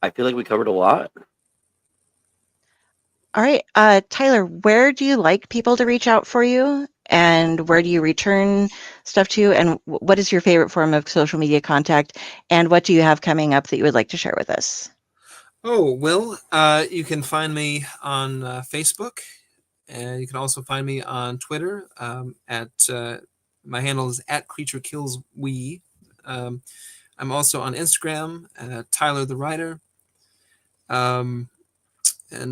I feel like we covered a lot. All right, Tyler, where do you like people to reach out for you? And where do you return stuff to? And what is your favorite form of social media contact? And what do you have coming up that you would like to share with us? Oh, well, you can find me on Facebook. And you can also find me on Twitter at my handle is at CreatureKillsWe. I'm also on Instagram, Tylor the Writer. And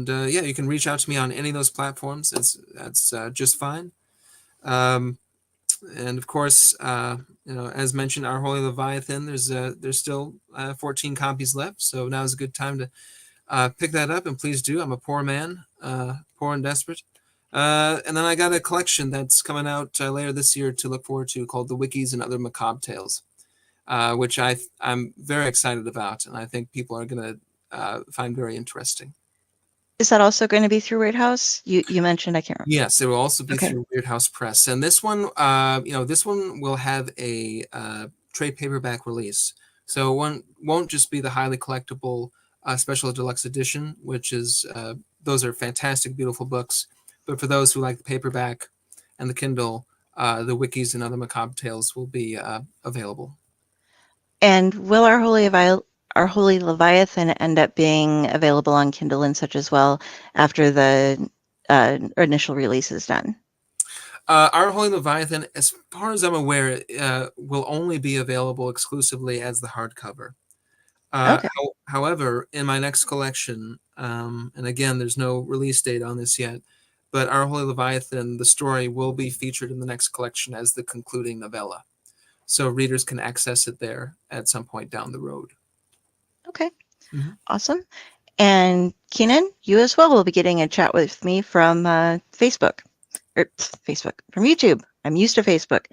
yeah, you can reach out to me on any of those platforms. That's just fine. And of course, as mentioned, Our Holy Leviathan. There's still 14 copies left, so now is a good time to pick that up. And please do. I'm a poor man, poor and desperate. And then I got a collection that's coming out later this year to look forward to, called The Wikis and Other Macabre Tales, which I'm very excited about, and I think people are going to find very interesting. Is that also going to be through Weird House? You mentioned, I can't remember. Yes, it will also be through Weird House Press, and this one, this one will have a trade paperback release, so one won't just be the highly collectible special deluxe edition, which is those are fantastic, beautiful books. But for those who like the paperback and the Kindle, the Wikis and Other Macabre Tales will be available. And will Our Holy Leviathan end up being available on Kindle and such as well after the initial release is done? Our Holy Leviathan, as far as I'm aware, will only be available exclusively as the hardcover. Okay. However, in my next collection, and again, there's no release date on this yet, but Our Holy Leviathan, the story, will be featured in the next collection as the concluding novella. So readers can access it there at some point down the road. Okay, awesome. And Keenan, you as well will be getting a chat with me from Facebook, from YouTube. I'm used to Facebook.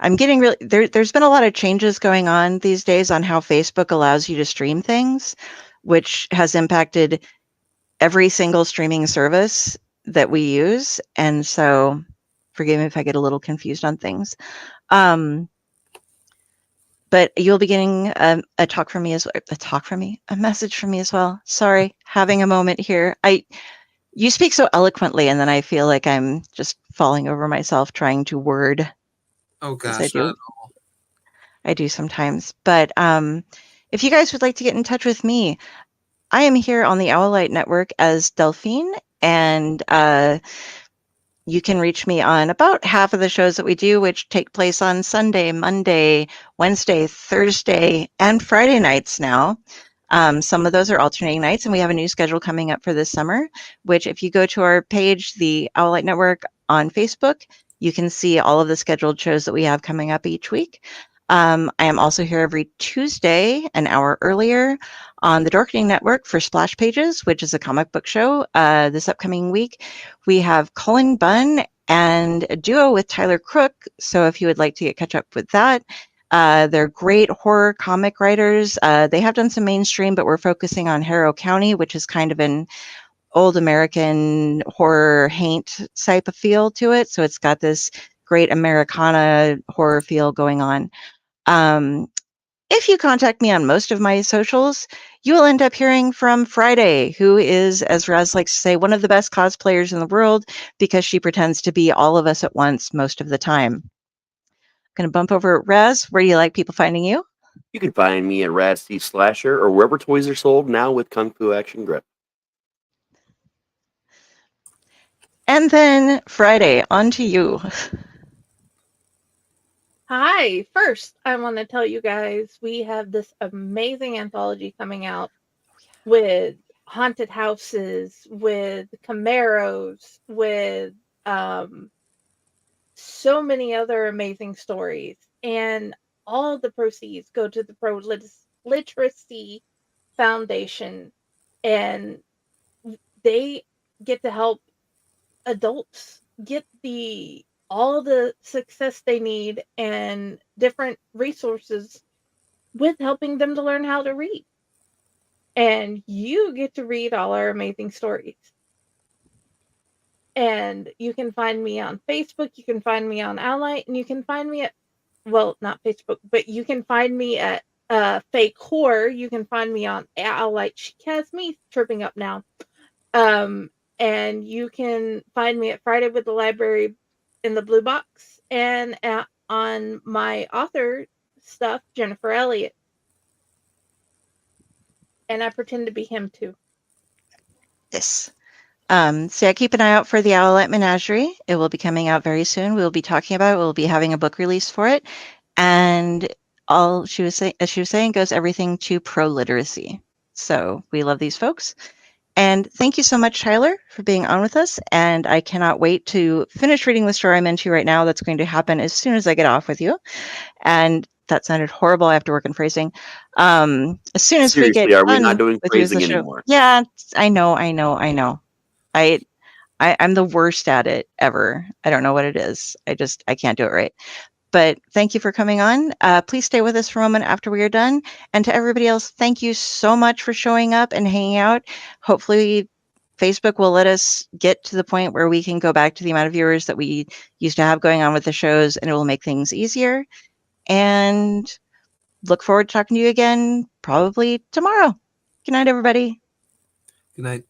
I'm getting really, there's been a lot of changes going on these days on how Facebook allows you to stream things, which has impacted every single streaming service that we use. And so forgive me if I get a little confused on things. But you'll be getting a talk from me as well. A message from me as well. Sorry, having a moment here. You speak so eloquently, and then I feel like I'm just falling over myself trying to word. Oh gosh, not at all. I do sometimes. But if you guys would like to get in touch with me, I am here on the Owlite Network as Delphine, and you can reach me on about half of the shows that we do, which take place on Sunday, Monday, Wednesday, Thursday, and Friday nights now. Some of those are alternating nights, and we have a new schedule coming up for this summer, which if you go to our page, the Owlite Network on Facebook, you can see all of the scheduled shows that we have coming up each week. I am also here every Tuesday, an hour earlier, on the Dorkening Network for Splash Pages, which is a comic book show. This upcoming week, we have Colin Bunn and a duo with Tyler Crook. So if you would like to catch up with that, they're great horror comic writers. They have done some mainstream, but we're focusing on Harrow County, which is kind of an old American horror haint type of feel to it. So it's got this great Americana horror feel going on. If you contact me on most of my socials, you will end up hearing from Friday, who is, as Raz likes to say, one of the best cosplayers in the world because she pretends to be all of us at once most of the time. I'm going to bump over Raz. Where do you like people finding you? You can find me at Raz T Slasher or wherever toys are sold now with Kung Fu Action Grip. And then Friday, on to you. Hi. First, I want to tell you guys we have this amazing anthology coming out with haunted houses, with Camaros, with so many other amazing stories. And all the proceeds go to the Pro Literacy Foundation. And they get to help adults get all the success they need and different resources with helping them to learn how to read. And you get to read all our amazing stories. And you can find me on Facebook, you can find me on Ally, and you can find me at, well, not Facebook, but you can find me at Fake Horror. You can find me on Ally. She has me tripping up now. And you can find me at Friday with the Library in the Blue Box and on my author stuff, Jennifer Elliott. And I pretend to be him too. This. So yeah, keep an eye out for the Owlette Menagerie. It will be coming out very soon. We'll be talking about it. We'll be having a book release for it. And all she was saying goes everything to pro literacy. So we love these folks. And thank you so much, Tyler, for being on with us. And I cannot wait to finish reading the story I'm into right now. That's going to happen as soon as I get off with you. And that sounded horrible. I have to work in phrasing. As soon as we get Seriously, are we done not doing with you as the phrasing show. anymore? Yeah, I know. I'm the worst at it ever. I don't know what it is. I can't do it right. But thank you for coming on. Please stay with us for a moment after we are done. And to everybody else, thank you so much for showing up and hanging out. Hopefully, Facebook will let us get to the point where we can go back to the amount of viewers that we used to have going on with the shows, and it will make things easier. And look forward to talking to you again probably tomorrow. Good night, everybody. Good night.